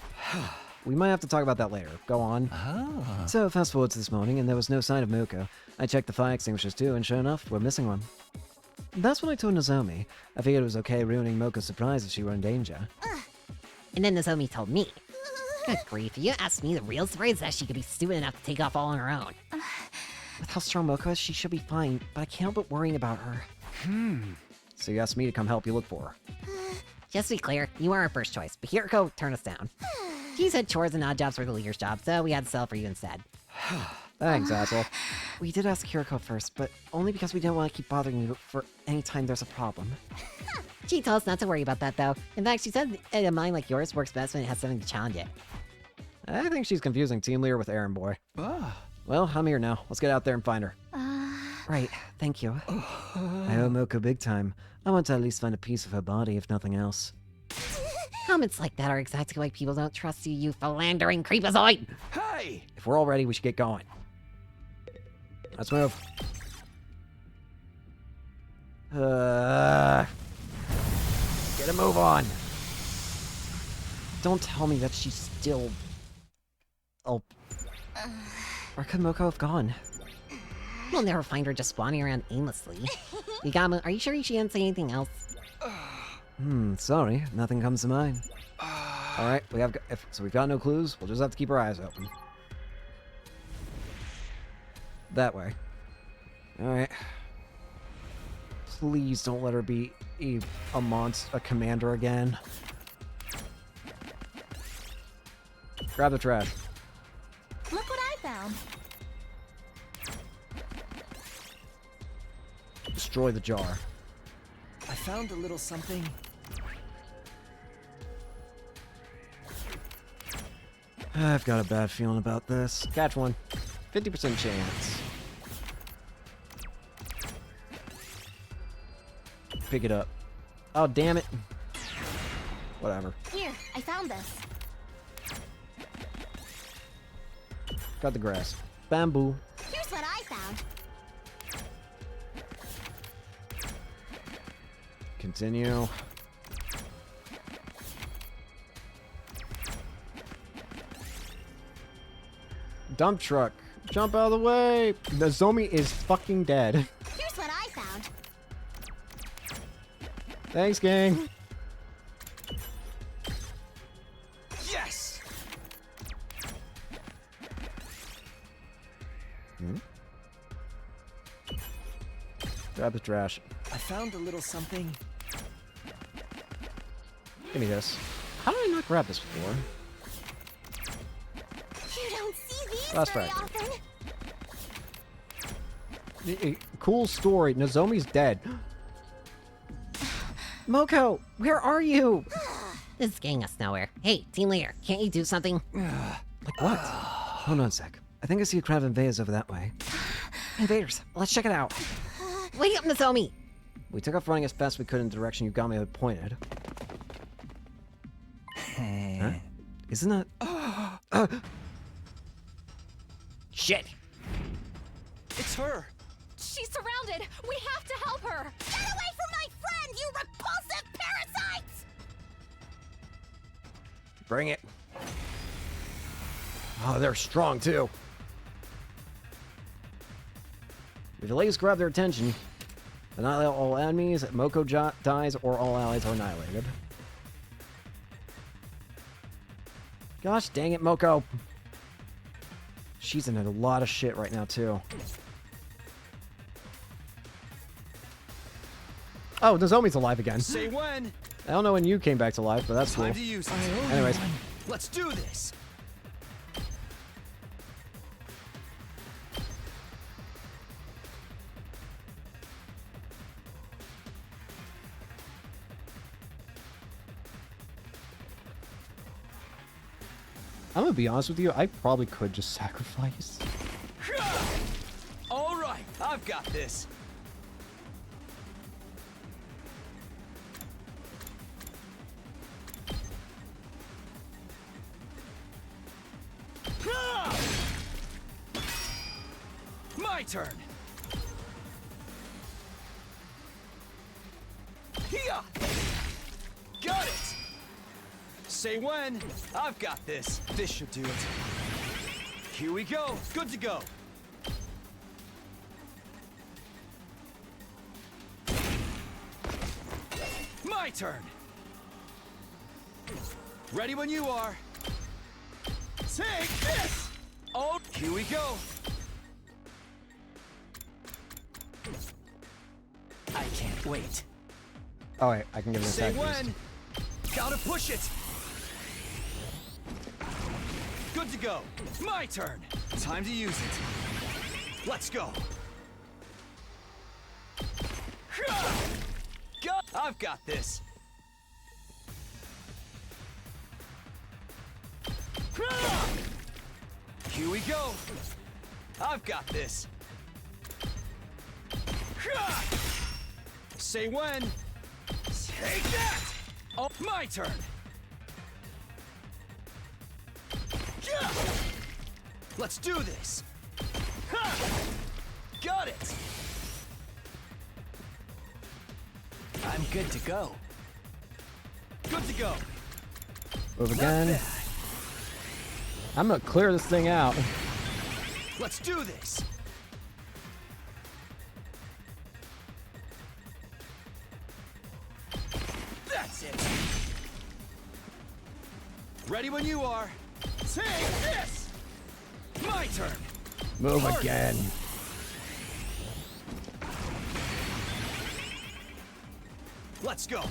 We might have to talk about that later. Go on. So, fast forward to this morning, and there was no sign of Moko. I checked the fire extinguishers too, and sure enough, we're missing one. That's when I told Nozomi. I figured it was okay ruining Moko's surprise if she were in danger. And then Nozomi told me. Good grief, you asked me the real surprise that she could be stupid enough to take off all on her own. With how strong Moko is, she should be fine, but I can't help but worrying about her. So you asked me to come help you look for her. Just to be clear, you are our first choice, but Hiroko turned us down. She said chores and odd jobs were the leader's job, so we had to settle for you instead. Thanks, asshole. We did ask Hiroko first, but only because we didn't want to keep bothering you for any time there's a problem. She told us not to worry about that, though. In fact, she said a mind like yours works best when it has something to challenge it. I think she's confusing Team Leader with Errand Boy. Well, I'm here now. Let's get out there and find her. Right, thank you. I owe Moko big time. I want to at least find a piece of her body, if nothing else. Comments like that are exactly why people don't trust you, you philandering creepazoid! Hey! If we're all ready, we should get going. Let's move. Get a move on. Don't tell me that she's still... Oh. Where could Moko have gone? We'll never find her just wandering around aimlessly. Yagama, are you sure she didn't say anything else? Sorry. Nothing comes to mind. Alright, we've got no clues. We'll just have to keep our eyes open. That way. Alright. Please don't let her be a commander again. Grab the trash. Look what I found. Destroy the jar. I found a little something. I've got a bad feeling about this. Catch one. 50% chance. pick it up. Oh, damn it. Whatever. Here, I found this. Got the grass. Bamboo. Here's what I found. Continue. Dump truck. Jump out of the way. The Nozomi is fucking dead. Here's what I found. Thanks, gang. Yes! Grab the trash. I found a little something. Give me this. How did I not grab this before? You don't see these That's very right. often. Cool story. Nozomi's dead. Moko, where are you? This is getting us nowhere. Hey, team leader, can't you do something? Like what? Hold on a sec. I think I see a crowd of invaders over that way. Invaders, let's check it out. Wait up, Nozomi! We took off running as fast as we could in the direction you got me pointed. Huh? Isn't that... Shit! It's her. She's surrounded! We have to help her! Get away from my friend, you repulsive parasites! Bring it. Oh, they're strong too. If the ladies grab their attention, annihilate all enemies, Moko dies, or all allies are annihilated. Gosh dang it, Moko. She's in a lot of shit right now, too. Oh, Nozomi's alive again. Say when. I don't know when you came back to life, but that's cool. Time to use it. Anyways. Let's do this. I'm gonna be honest with you, I probably could just sacrifice. All right, I've got this. My turn. Here. Got it. Say when. I've got this. This should do it. Here we go. Good to go. My turn. Ready when you are. Take this. Oh, here we go. I can't wait. Oh wait, I can give it a Say attack when. boost. Gotta push it. Good to go. My turn. Time to use it. Let's go. I've got this. Here we go. I've got this. Say when. Take that! Oh, my turn. Let's do this. Got it. I'm good to go. Good to go. Move again. I'm gonna clear this thing out. Let's do this. That's it. Ready when you are. Take this. My turn. Move Hard. again. Let's go.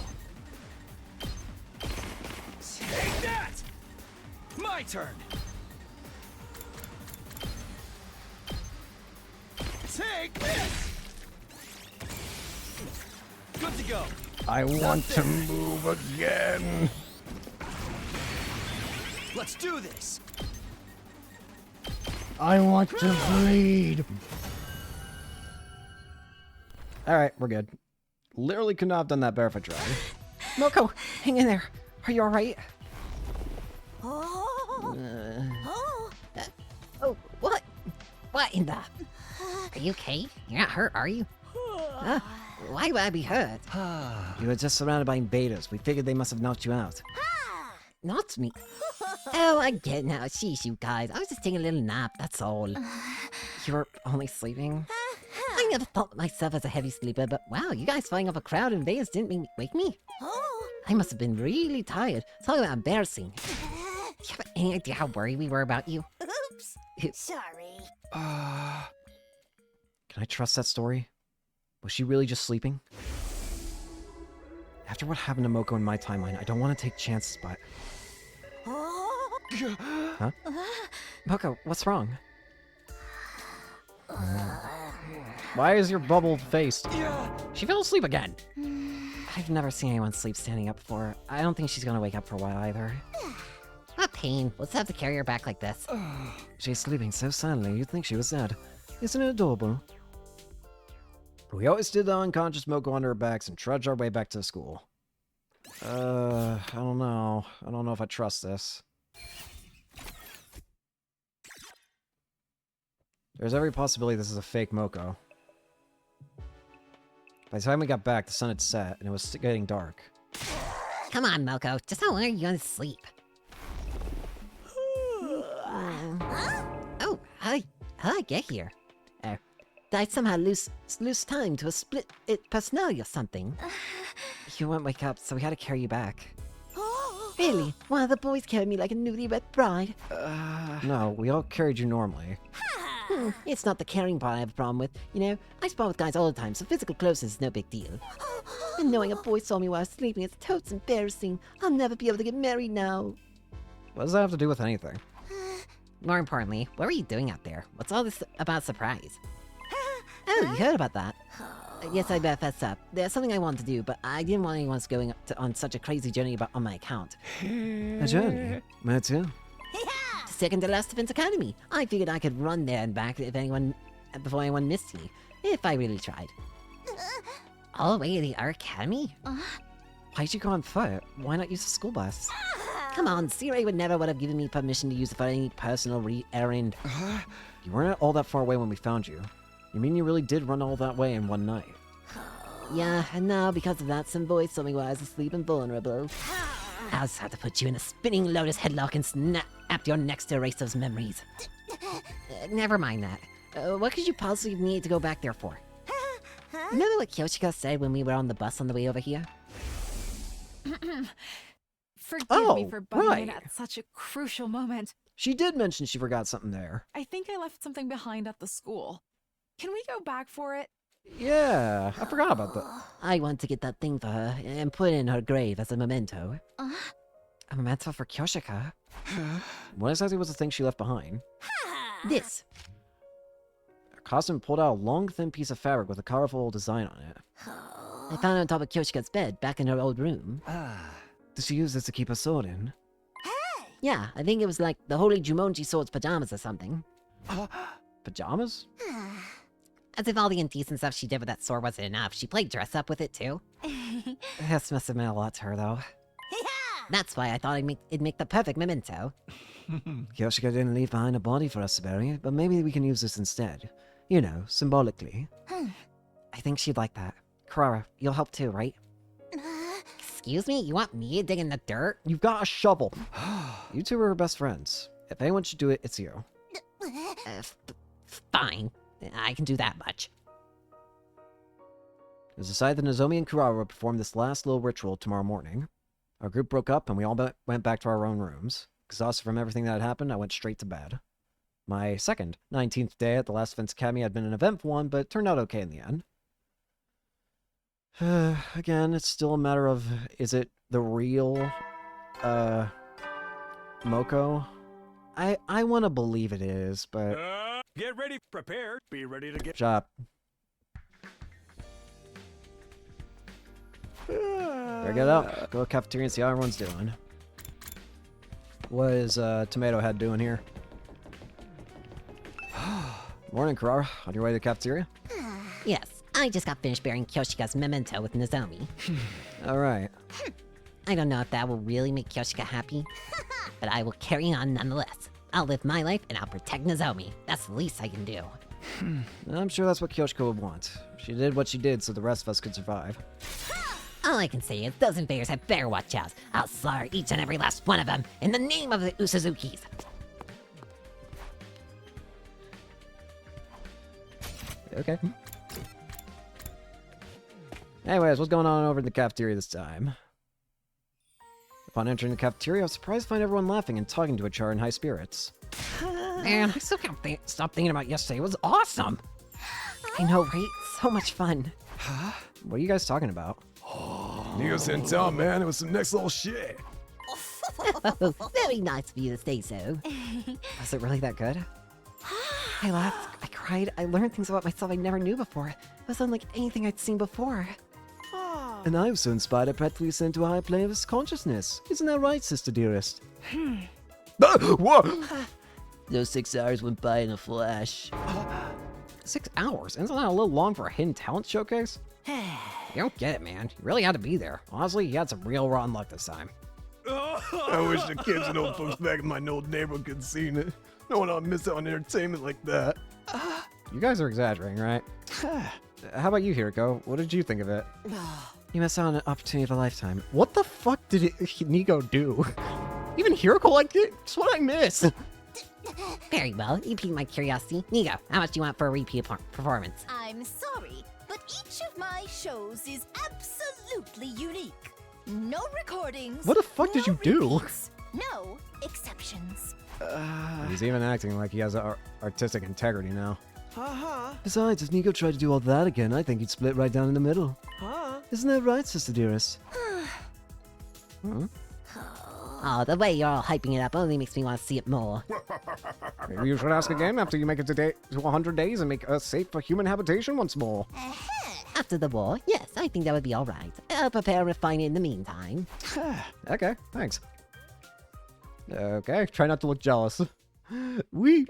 Take that. My turn. Take this. Good to go. I want to move again. Let's do this. I want to bleed. All right, we're good. Literally could not have done that barefoot drag. Moko, hang in there. Are you alright? Oh, what? What in the... Are you okay? You're not hurt, are you? Why would I be hurt? You were just surrounded by betas. We figured they must have knocked you out. Not me. Oh, I get it now. Sheesh, you guys. I was just taking a little nap, that's all. You were only sleeping? I never thought of myself as a heavy sleeper, but wow, you guys fighting off a crowd in Vegas didn't wake me. I must have been really tired. Talk about embarrassing. Do you have any idea how worried we were about you? Oops. Sorry. Can I trust that story? Was she really just sleeping? After what happened to Moko in my timeline, I don't want to take chances, but... Huh? Moko, what's wrong? Why is your bubble faced? She fell asleep again. I've never seen anyone sleep standing up before. I don't think she's gonna wake up for a while either. What pain. Let's have to carry her back like this. She's sleeping so soundly, you'd think she was dead. Isn't it adorable? We always did the unconscious Moko on our backs and trudge our way back to school. I don't know. I don't know if I trust this. There's every possibility this is a fake Moko. By the time we got back, the sun had set, and it was getting dark. Come on, Moko. Just how long are you gonna sleep? Oh, how did I get here? Did I somehow lose time to a split personality or something? You won't wake up, so we had to carry you back. Really? One of the boys carried me like a newlywed bride? No, we all carried you normally. It's not the carrying part I have a problem with. You know, I spar with guys all the time, so physical closeness is no big deal. And knowing a boy saw me while I was sleeping is totes embarrassing. I'll never be able to get married now. What does that have to do with anything? More importantly, what were you doing out there? What's all this about surprise? Oh, you heard about that? Yes, I better fess up. There's something I want to do, but I didn't want anyone else going on such a crazy journey on my account. A journey? Where to? Second to last Defense Academy. I figured I could run there and back before anyone missed me, if I really tried. All the way to the Art Academy? Why'd you go on foot? Why not use a school bus? Come on, C-Ray would never have given me permission to use it for any personal errand. You weren't all that far away when we found you. You mean you really did run all that way in one night? Yeah, and now because of that, some boys told me while I was asleep and vulnerable. I'll just have to put you in a spinning lotus headlock and snap your necks to erase those memories. Never mind that. What could you possibly need to go back there for? Remember what Kyoshika said when we were on the bus on the way over here? Forgive me for butting in at such a crucial moment. She did mention she forgot something there. I think I left something behind at the school. Can we go back for it? Yeah, I forgot about that. I want to get that thing for her and put it in her grave as a memento. A memento for Kyoshika? What exactly was the thing she left behind? This. Her costume pulled out a long, thin piece of fabric with a colorful design on it. I found it on top of Kyoshika's bed, back in her old room. Did she use this to keep her sword in? Yeah, I think it was like the Holy Jumonji sword's pajamas or something. Pajamas? As if all the indecent stuff she did with that sword wasn't enough, she played dress up with it too. This must have meant a lot to her, though. That's why I thought it'd make the perfect memento. Kyoshika didn't leave behind a body for us to bury, but maybe we can use this instead. You know, symbolically. I think she'd like that. Karara, you'll help too, right? Excuse me? You want me to dig in the dirt? You've got a shovel. You two are her best friends. If anyone should do it, it's you. Fine. I can do that much. It was decided that Nozomi and Kurara would perform this last little ritual tomorrow morning. Our group broke up and we all went back to our own rooms. Exhausted from everything that had happened, I went straight to bed. My second, 19th day at the last Defense Academy had been an eventful one, but it turned out okay in the end. Again, it's still a matter of, is it the real, Moko? I want to believe it is, but... Get ready, prepared, be ready to get... Shut up. Better get up. Go to the cafeteria and see how everyone's doing. What is Tomato Head doing here? Morning, Kurara. On your way to the cafeteria? Yes, I just got finished burying Kyoshika's memento with Nozomi. Alright. I don't know if that will really make Kyoshika happy, but I will carry on nonetheless. I'll live my life and I'll protect Nozomi. That's the least I can do. I'm sure that's what Kyoshiko would want. She did what she did so the rest of us could survive. All I can say is those invaders had better watch out. I'll slaughter each and every last one of them in the name of the Usuzukis. Okay. Anyways, what's going on over in the cafeteria this time? Upon entering the cafeteria, I was surprised to find everyone laughing and talking to each other in high spirits. Man, I still can't stop thinking about yesterday. It was awesome. I know, right? So much fun. What are you guys talking about? Neo's in town, man. It was some next level shit. Very nice of you to say so. Was it really that good? I laughed, I cried, I learned things about myself I never knew before. It was unlike anything I'd seen before. And I was so inspired I practically ascended to a higher plane of his consciousness. Isn't that right, sister dearest? What? Those 6 hours went by in a flash. 6 hours? Isn't that a little long for a hidden talent showcase? You don't get it, man. You really had to be there. Honestly, you had some real rotten luck this time. I wish the kids and old folks back in my old neighborhood could have seen it. No one ought to miss out on entertainment like that. You guys are exaggerating, right? How about you, Hiriko? What did you think of it? You missed out on an opportunity of a lifetime. What the fuck did Nico do? Even Hiriko liked it? Just what I missed. Very well, you piqued my curiosity. Nigo, how much do you want for a repeat performance? I'm sorry, but each of my shows is absolutely unique. No recordings. What the fuck did you do? repeats, no exceptions. He's even acting like he has artistic integrity now. Besides, if Nico tried to do all that again, I think he'd split right down in the middle. Isn't that right, sister dearest? Oh, the way you're all hyping it up only makes me want to see it more. Maybe you should ask again after you make it to 100 days and make us safe for human habitation once more. After the war, yes, I think that would be alright. I'll prepare and refine it in the meantime. Okay, thanks. Okay, try not to look jealous. We.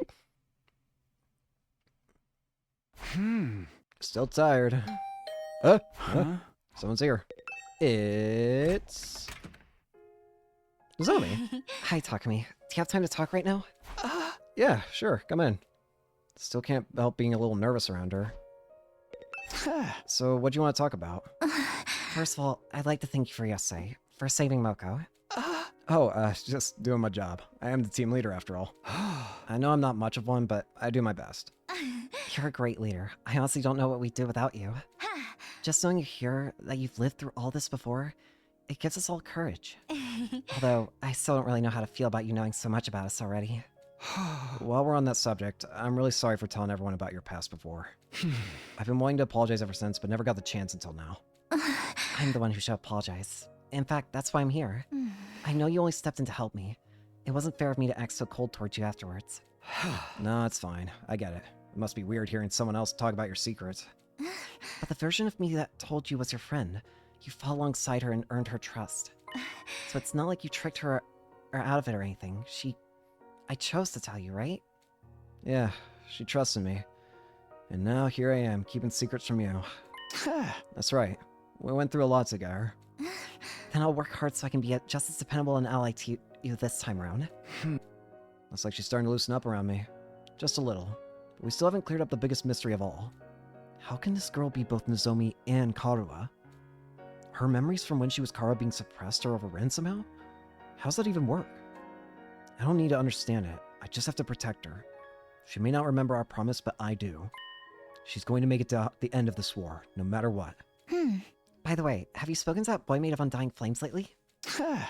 Still tired. Huh? Someone's here. It's Zoe. Hi, Takumi. Do you have time to talk right now? Yeah, sure. Come in. Still can't help being a little nervous around her. So, what do you want to talk about? First of all, I'd like to thank you for yesterday, for saving Moko. Just doing my job. I am the team leader after all. I know I'm not much of one, but I do my best. You're a great leader. I honestly don't know what we'd do without you. Just knowing you here, that you've lived through all this before, it gives us all courage. Although, I still don't really know how to feel about you knowing so much about us already. While we're on that subject, I'm really sorry for telling everyone about your past before. I've been wanting to apologize ever since, but never got the chance until now. I'm the one who should apologize. In fact, that's why I'm here. I know you only stepped in to help me. It wasn't fair of me to act so cold towards you afterwards. No, it's fine. I get it. It must be weird hearing someone else talk about your secrets. But the version of me that told you was your friend. You fought alongside her and earned her trust. So it's not like you tricked her or out of it or anything. I chose to tell you, right? Yeah, she trusted me. And now here I am, keeping secrets from you. That's right. We went through a lot together. Then I'll work hard so I can be just as dependable an ally to you this time around. Looks like she's starting to loosen up around me. Just a little. But we still haven't cleared up the biggest mystery of all. How can this girl be both Nozomi and Karuha? Her memories from when she was Karuha being suppressed or overridden somehow? How's that even work? I don't need to understand it. I just have to protect her. She may not remember our promise, but I do. She's going to make it to the end of this war, no matter what. By the way, have you spoken to that boy made of undying flames lately?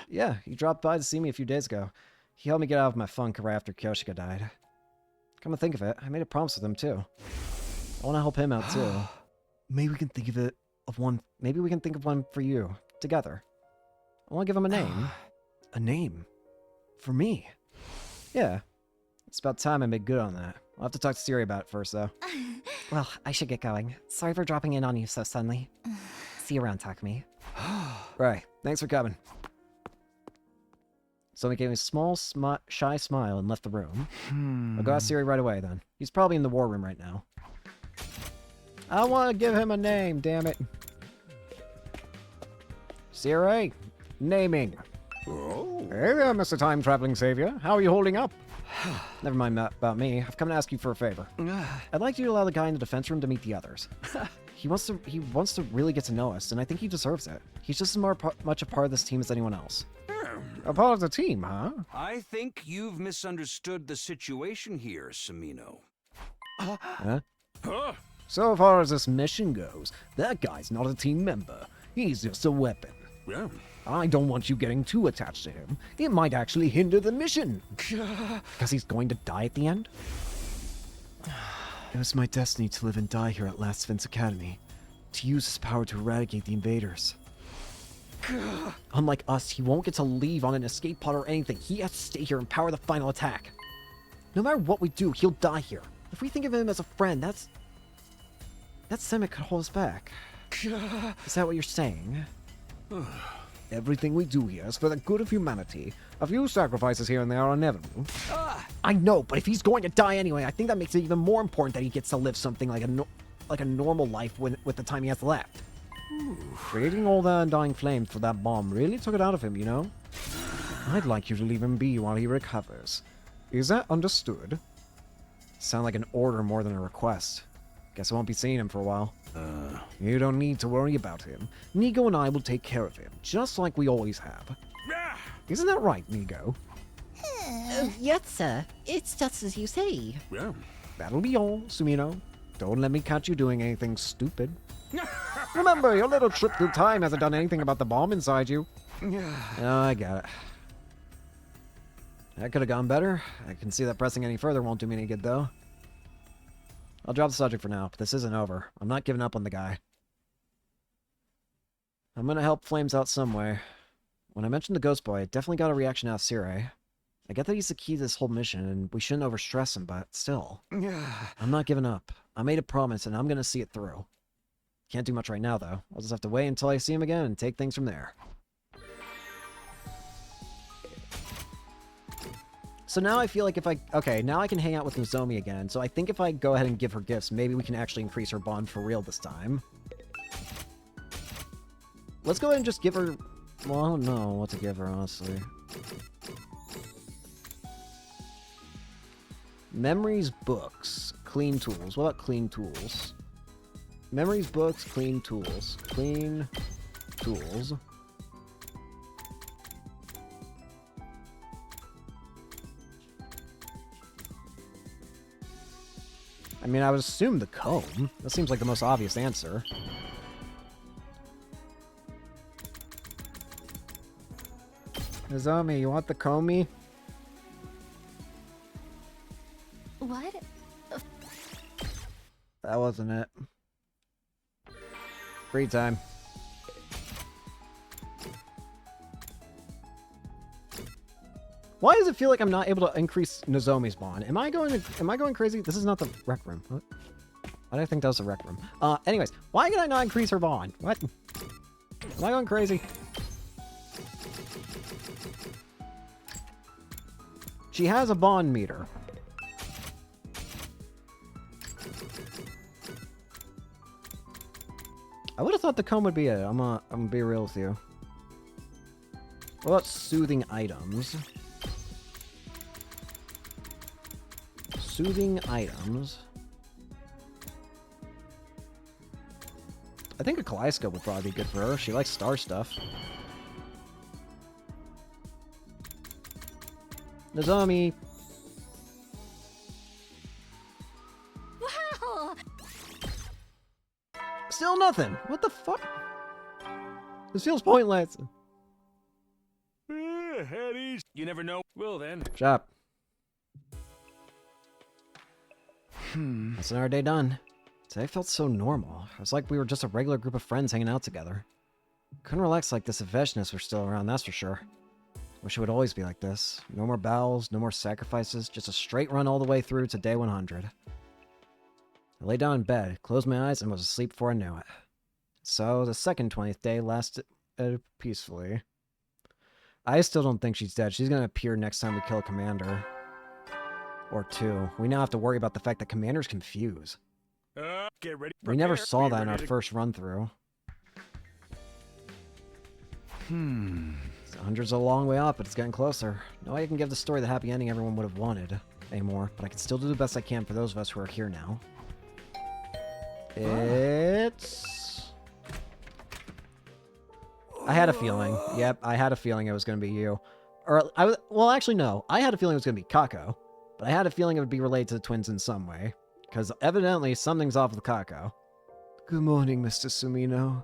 Yeah, he dropped by to see me a few days ago. He helped me get out of my funk right after Kyoshika died. Come to think of it, I made a promise with him too. I want to help him out too. Maybe we can think of one for you, together. I want to give him a name. A name? For me? Yeah. It's about time I made good on that. I'll have to talk to Siri about it first, though. Well, I should get going. Sorry for dropping in on you so suddenly. See you around, Takumi. Right. Thanks for coming. Someone gave me a small, shy smile and left the room. I'll go ask Siri right away, then. He's probably in the war room right now. I want to give him a name, damn it. Siri, naming. Oh. Hey there, Mr. Time Traveling Savior. How are you holding up? Never mind about me. I've come to ask you for a favor. I'd like you to allow the guy in the defense room to meet the others. He wants to really get to know us, and I think he deserves it. He's just as much a part of this team as anyone else. A part of the team, huh? I think you've misunderstood the situation here, Samino. Huh? So far as this mission goes, that guy's not a team member. He's just a weapon. Yeah. I don't want you getting too attached to him. It might actually hinder the mission. Because he's going to die at the end? It was my destiny to live and die here at Last Vince Academy, to use his power to eradicate the invaders. Unlike us, he won't get to leave on an escape pod or anything. He has to stay here and power the final attack. No matter what we do, he'll die here. If we think of him as a friend, that sentiment could hold us back. Is that what you're saying? Everything we do here is for the good of humanity. A few sacrifices here and there are inevitable. I know, but if he's going to die anyway, I think that makes it even more important that he gets to live something like a normal life with the time he has left. Creating all the undying flames for that bomb really took it out of him, you know? I'd like you to leave him be while he recovers. Is that understood? Sound like an order more than a request. Guess I won't be seeing him for a while. You don't need to worry about him. Nigo and I will take care of him, just like we always have. Isn't that right, Nigo? Yes, sir. It's just as you say. Yeah. That'll be all, Sumino. Don't let me catch you doing anything stupid. Remember, your little trip through time hasn't done anything about the bomb inside you. Oh, I got it. That could have gone better. I can see that pressing any further won't do me any good, though. I'll drop the subject for now, but this isn't over. I'm not giving up on the guy. I'm gonna help Flames out some way. When I mentioned the Ghost Boy, I definitely got a reaction out of Sire. I get that he's the key to this whole mission, and we shouldn't overstress him, but still. I'm not giving up. I made a promise, and I'm gonna see it through. Can't do much right now, though. I'll just have to wait until I see him again and take things from there. So now I feel like if I... Okay, now I can hang out with Nozomi again. So I think if I go ahead and give her gifts, maybe we can actually increase her bond for real this time. Let's go ahead and just give her... Well, I don't know what to give her, honestly. Memories, books, clean tools. What about clean tools? Memories, books, clean tools. Clean tools. I mean, I would assume the comb. That seems like the most obvious answer. Nozomi, you want the comb-y? What? That wasn't it. Free time. Why does it feel like I'm not able to increase Nozomi's bond? Am I going crazy? This is not the rec room. What? Why did I think that was the rec room? Anyways, why can I not increase her bond? What? Am I going crazy? She has a bond meter. I would have thought the comb would be it. I'm gonna be real with you. What about soothing items? Soothing items. I think a kaleidoscope would probably be good for her. She likes star stuff. Nozomi. Wow! Still nothing. What the fuck? This feels pointless. You never know. Well then. Shut up. That's another day done. Today felt so normal. It was like we were just a regular group of friends hanging out together. Couldn't relax like this if Veshnis were still around, that's for sure. Wish it would always be like this. No more battles, no more sacrifices, just a straight run all the way through to day 100. I lay down in bed, closed my eyes, and was asleep before I knew it. So, the second 20th day lasted peacefully. I still don't think she's dead. She's gonna appear next time we kill a commander. Or two. We now have to worry about the fact that commanders confuse. Get ready. We never Prepare. saw Be that in our ready to- first run through. 100's a long way off, but it's getting closer. No way I can give the story the happy ending everyone would have wanted anymore, but I can still do the best I can for those of us who are here now. It's... I had a feeling. Yep, I had a feeling it was going to be you. Or, well, actually, no. I had a feeling it was going to be Kako. But I had a feeling it would be related to the twins in some way. Because evidently, something's off with Kako. Good morning, Mr. Sumino.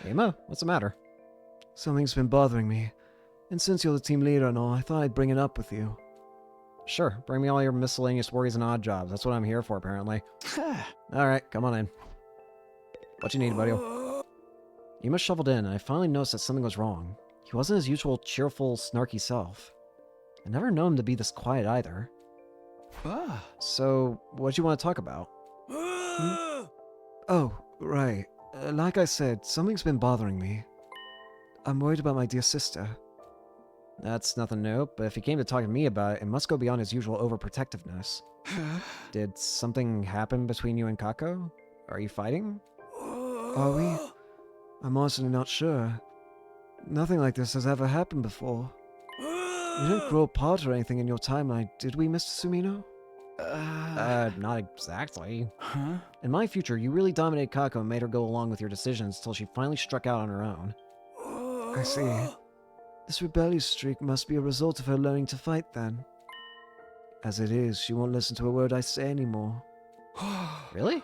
Ema, what's the matter? Something's been bothering me. And since you're the team leader and all, I thought I'd bring it up with you. Sure, bring me all your miscellaneous worries and odd jobs. That's what I'm here for, apparently. Alright, come on in. What you need, buddy? Ema shoveled in, and I finally noticed that something was wrong. He wasn't his usual cheerful, snarky self. I never known him to be this quiet either. So, what'd you want to talk about? Oh, right. Like I said, something's been bothering me. I'm worried about my dear sister. That's nothing new, but if he came to talk to me about it, it must go beyond his usual overprotectiveness. Did something happen between you and Kako? Are you fighting? Are we? I'm honestly not sure. Nothing like this has ever happened before. We didn't grow apart or anything in your timeline, did we, Mr. Sumino? Not exactly. Huh? In my future, you really dominated Kako and made her go along with your decisions till she finally struck out on her own. I see. This rebellious streak must be a result of her learning to fight, then. As it is, she won't listen to a word I say anymore. Really?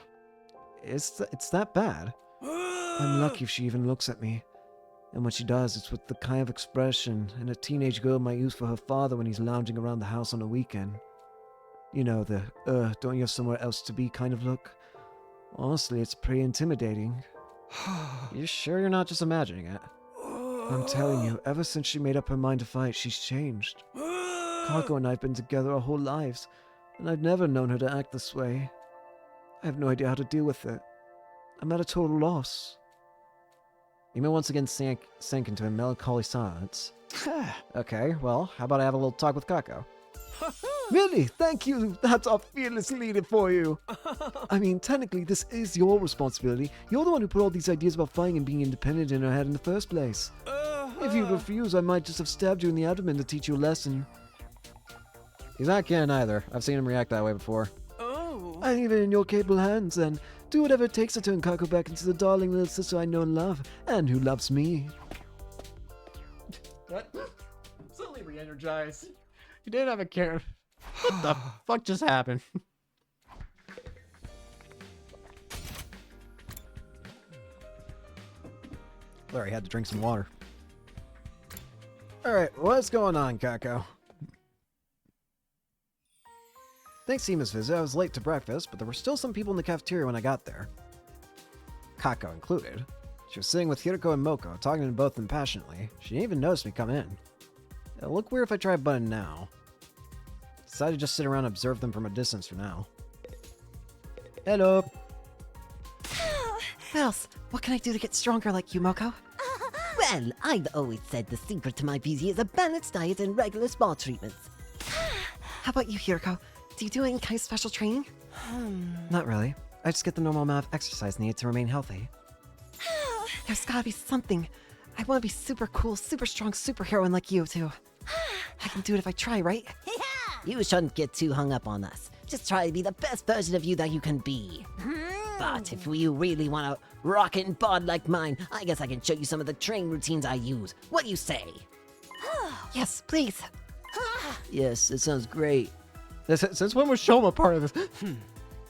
It's that bad? I'm lucky if she even looks at me. And when she does, it's with the kind of expression a teenage girl might use for her father when he's lounging around the house on a weekend. You know, the, don't you have somewhere else to be kind of look? Honestly, it's pretty intimidating. You sure you're not just imagining it? I'm telling you, ever since she made up her mind to fight, she's changed. Kako and I have been together our whole lives, and I've never known her to act this way. I have no idea how to deal with it. I'm at a total loss. Ema once again sank into a melancholy silence. Okay, well, how about I have a little talk with Kako? Really? Thank you. That's our fearless leader for you. I mean, technically, this is your responsibility. You're the one who put all these ideas about fighting and being independent in her head in the first place. If you refuse, I might just have stabbed you in the abdomen to teach you a lesson. He's not kidding either. I've seen him react that way before. I leave it in your capable hands, then. Do whatever it takes to turn Kako back into the darling little sister I know and love, and who loves me. What? Suddenly re-energized. You didn't have a care. What the fuck just happened? Larry had to drink some water. Alright, what's going on, Kako? Thanks to Ema's visit, I was late to breakfast, but there were still some people in the cafeteria when I got there. Kako included. She was sitting with Hiroko and Moko, talking to both of them passionately. She didn't even notice me come in. It'll look weird if I try a button now. Decided to just sit around and observe them from a distance for now. Hello! Else, what can I do to get stronger like you, Moko? Well, I've always said the secret to my beauty is a balanced diet and regular spa treatments. How about you, Hiroko? Do you do any kind of special training? Not really. I just get the normal amount of exercise needed to remain healthy. There's gotta be something. I want to be super cool, super strong superheroine like you, too. I can do it if I try, right? You shouldn't get too hung up on us. Just try to be the best version of you that you can be. But if you really want a rockin' bod like mine, I guess I can show you some of the training routines I use. What do you say? Yes, please. Yes, that sounds great. Since when was Shoma part of this?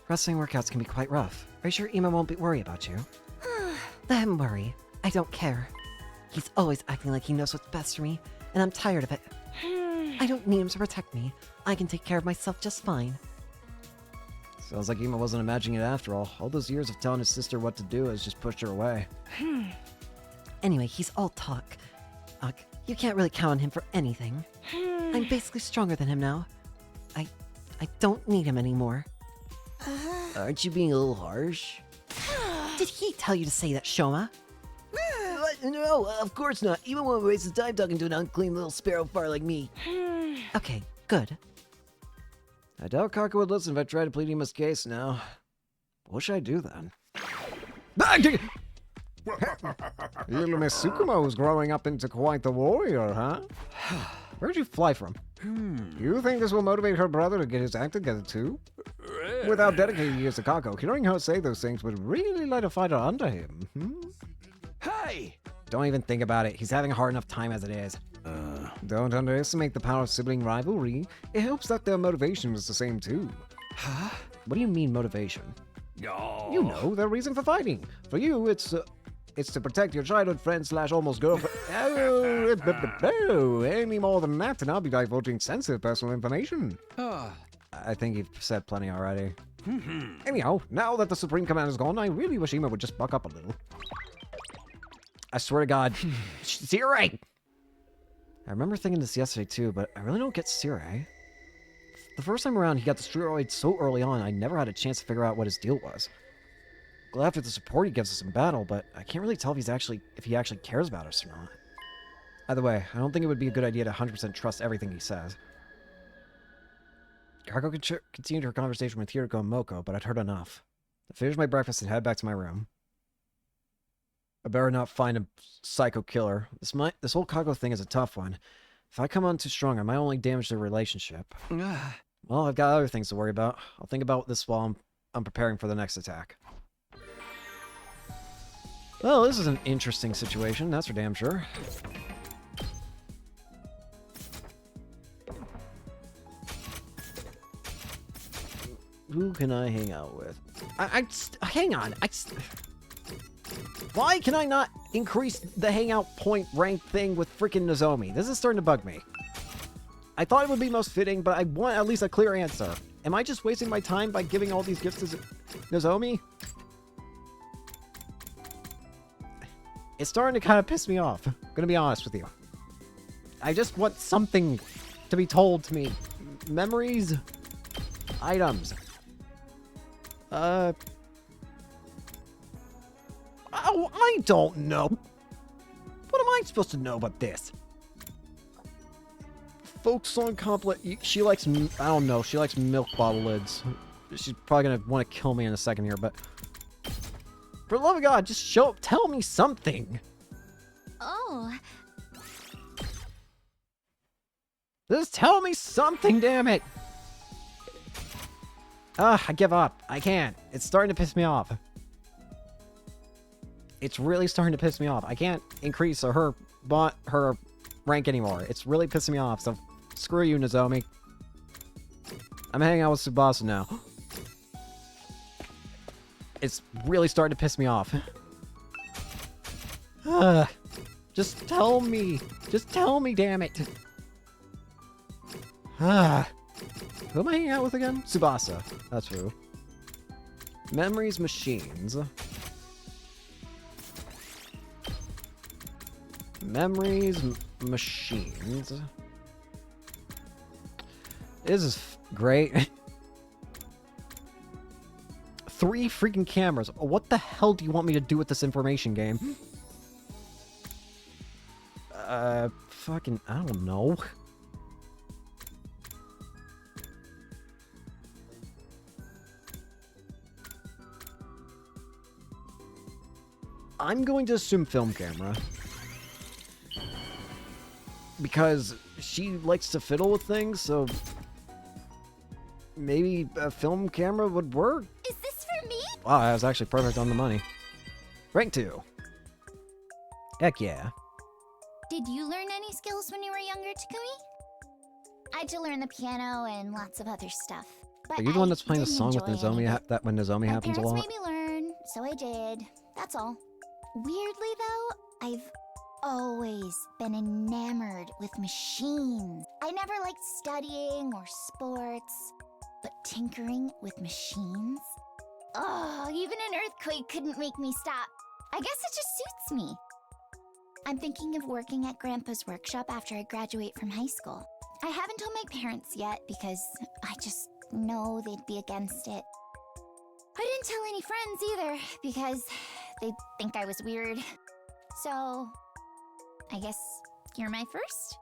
Wrestling workouts can be quite rough. Are you sure Ema won't worry about you? Let him worry. I don't care. He's always acting like he knows what's best for me, and I'm tired of it. I don't need him to protect me. I can take care of myself just fine. Sounds like Ema wasn't imagining it after all. All those years of telling his sister what to do has just pushed her away. Anyway, he's all talk. Ugh, you can't really count on him for anything. I'm basically stronger than him now. I don't need him anymore. Aren't you being a little harsh? Did he tell you to say that, Shoma? No, of course not. Even won't waste his time talking to an unclean little sparrow fart like me. Okay, good. I doubt Kako would listen if I tried to plead Ema's case now. What should I do then? Little Miss Tsukumo's growing up into quite the warrior, huh? Where'd you fly from? You think this will motivate her brother to get his act together too? Without dedicated years to Kako, hearing her say those things would really light a fire under him. Hey! Don't even think about it. He's having a hard enough time as it is. Don't underestimate the power of sibling rivalry. It helps that their motivation was the same too. Huh? What do you mean motivation? Oh. You know, their reason for fighting. For you, it's to protect your childhood friend slash almost girlfriend. Any more than that, and I'll be divulging sensitive personal information. I think you've said plenty already. Anyhow, now that the Supreme Commander's gone, I really wish Ima would just buck up a little. I swear to God. Sirei! I remember thinking this yesterday too, but I really don't get Sirei. The first time around, he got the steroids so early on, I never had a chance to figure out what his deal was. Glad for the support he gives us in battle, but I can't really tell if he actually cares about us or not. Either way, I don't think it would be a good idea to 100% trust everything he says. Kako continued her conversation with Hiriko and Moko, but I'd heard enough. I finished my breakfast and head back to my room. I better not find a psycho killer. This whole Kako thing is a tough one. If I come on too strong, I might only damage their relationship. Well, I've got other things to worry about. I'll think about this while I'm preparing for the next attack. Well, this is an interesting situation, that's for damn sure. Who can I hang out with? Hang on. Why can I not increase the hangout point rank thing with freaking Nozomi? This is starting to bug me. I thought it would be most fitting, but I want at least a clear answer. Am I just wasting my time by giving all these gifts to Nozomi? It's starting to kind of piss me off. I'm gonna be honest with you. I just want something to be told to me. Memories? Items. Oh, I don't know. What am I supposed to know about this? Folk song complet. She likes, I don't know, she likes milk bottle lids. She's probably gonna want to kill me in a second here, but for the love of God, just tell me something. Oh. Just tell me something, damn it. I give up. I can't. It's starting to piss me off. It's really starting to piss me off. I can't increase her rank anymore. It's really pissing me off, so screw you, Nozomi. I'm hanging out with Tsubasa now. It's really starting to piss me off. Just tell me. Just tell me, damn it. Who am I hanging out with again? Tsubasa. That's who. Memories machines. Memories machines. This is great. 3 freaking cameras. What the hell do you want me to do with this information game? Fucking, I don't know. I'm going to assume film camera. Because she likes to fiddle with things, so maybe a film camera would work? Is this for me? Wow, I was actually perfect on the money. Rank 2. Heck yeah. Did you learn any skills when you were younger, Takumi? I had to learn the piano and lots of other stuff. But Are you the one that's playing the didn't song with enjoy Nozomi? any of it. When Nozomi My happens a parents lot? made me learn, so I did. That's all. Weirdly, though, I've always been enamored with machines. I never liked studying or sports, but tinkering with machines? Oh, even an earthquake couldn't make me stop. I guess it just suits me. I'm thinking of working at Grandpa's workshop after I graduate from high school. I haven't told my parents yet because I just know they'd be against it. I didn't tell any friends either because they'd think I was weird. So, I guess you're my first?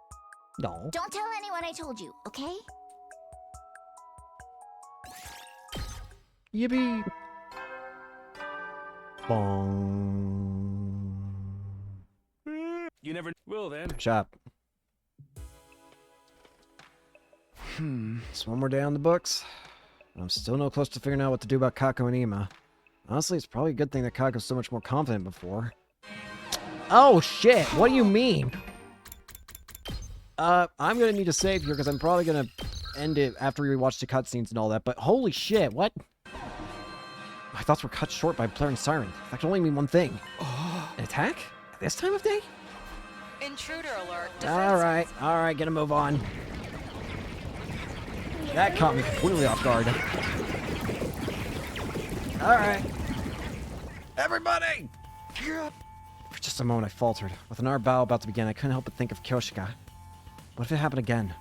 No. Don't tell anyone I told you, okay? Yippee. Bong. You never will then. Chop. It's one more day on the books. I'm still no close to figuring out what to do about Kako and Ima. Honestly, it's probably a good thing that Kako's so much more confident before. Oh shit, what do you mean? I'm gonna need to save here because I'm probably gonna end it after we watch the cutscenes and all that, but holy shit, what? My thoughts were cut short by blaring siren. That can only mean one thing. An attack? At this time of day? Intruder alert. Alright, gonna move on. That caught me completely off guard. Alright. Everybody! For just a moment I faltered. With an hour battle about to begin, I couldn't help but think of Kyoshika. What if it happened again?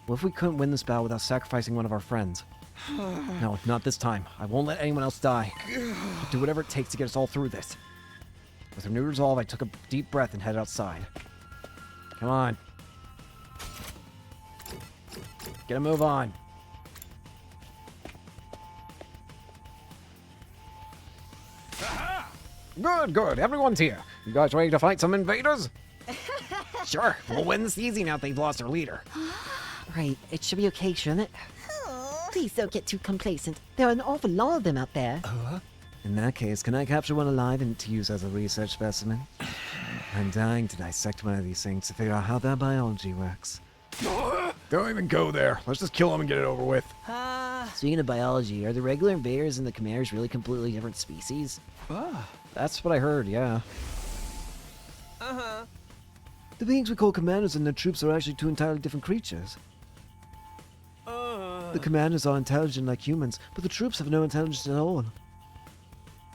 What if we couldn't win this battle without sacrificing one of our friends? No, not this time. I won't let anyone else die. I'll do whatever it takes to get us all through this. With a new resolve, I took a deep breath and headed outside. Come on. Get a move on. Good. Everyone's here. You guys ready to fight some invaders? Sure. We'll win this easy now that they've lost their leader. Right, it should be okay, shouldn't it? Please don't get too complacent. There are an awful lot of them out there. In that case, can I capture one alive and to use as a research specimen? I'm dying to dissect one of these things to figure out how their biology works. Don't even go there. Let's just kill him and get it over with. Speaking of biology, are the regular invaders and the commanders really completely different species? That's what I heard, yeah. The beings we call commanders and their troops are actually two entirely different creatures. The commanders are intelligent like humans, but the troops have no intelligence at all.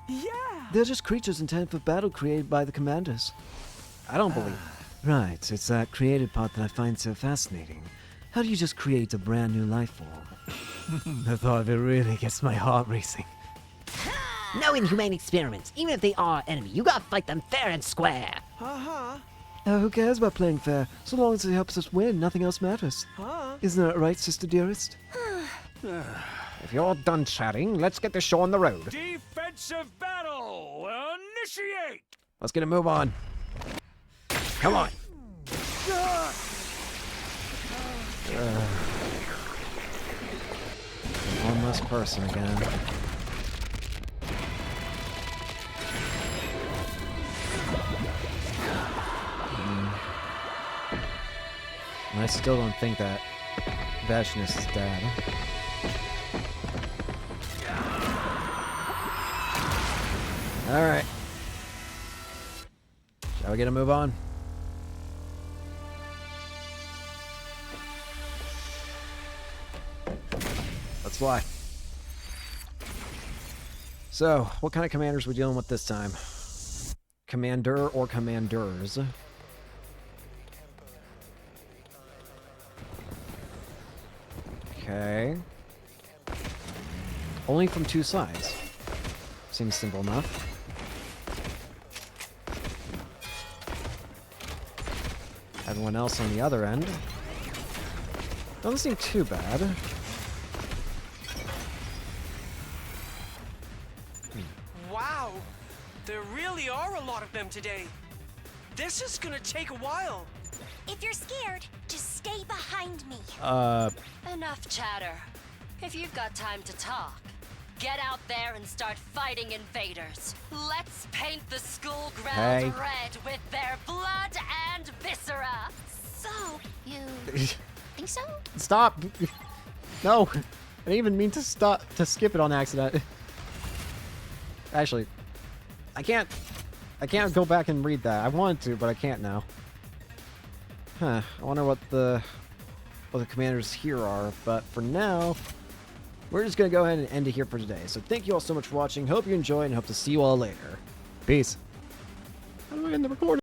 Yeah. They're just creatures intended for battle created by the commanders. I don't believe it. Right, it's that created part that I find so fascinating. How do you just create a brand new life form? The thought of it really gets my heart racing. No inhumane experiments. Even if they are enemy, you gotta fight them fair and square. Who cares about playing fair? So long as it helps us win, nothing else matters. Isn't that right, sister dearest? If you're done chatting, let's get this show on the road. Defensive battle! Initiate! Let's get a move on. Come on. One less person again. And I still don't think that Vashnus is dead. Alright. Shall we get a move on? Let's fly. So, what kind of commanders are we dealing with this time? Commander or commanders? Okay. Only from two sides. Seems simple enough. Everyone else on the other end. Doesn't seem too bad. Wow, there really are a lot of them today. This is gonna take a while. If you're scared, just stay behind me. Enough chatter. If you've got time to talk, get out there and start fighting invaders. Let's paint the school grounds red with their blood and viscera. So, you think so? Stop! No! I didn't even mean to skip it on accident. Actually, I can't go back and read that. I wanted to, but I can't now. Huh, I wonder what the commanders here are, but for now, we're just gonna go ahead and end it here for today. So thank you all so much for watching, hope you enjoyed, and hope to see you all later. Peace. How do I end the recording?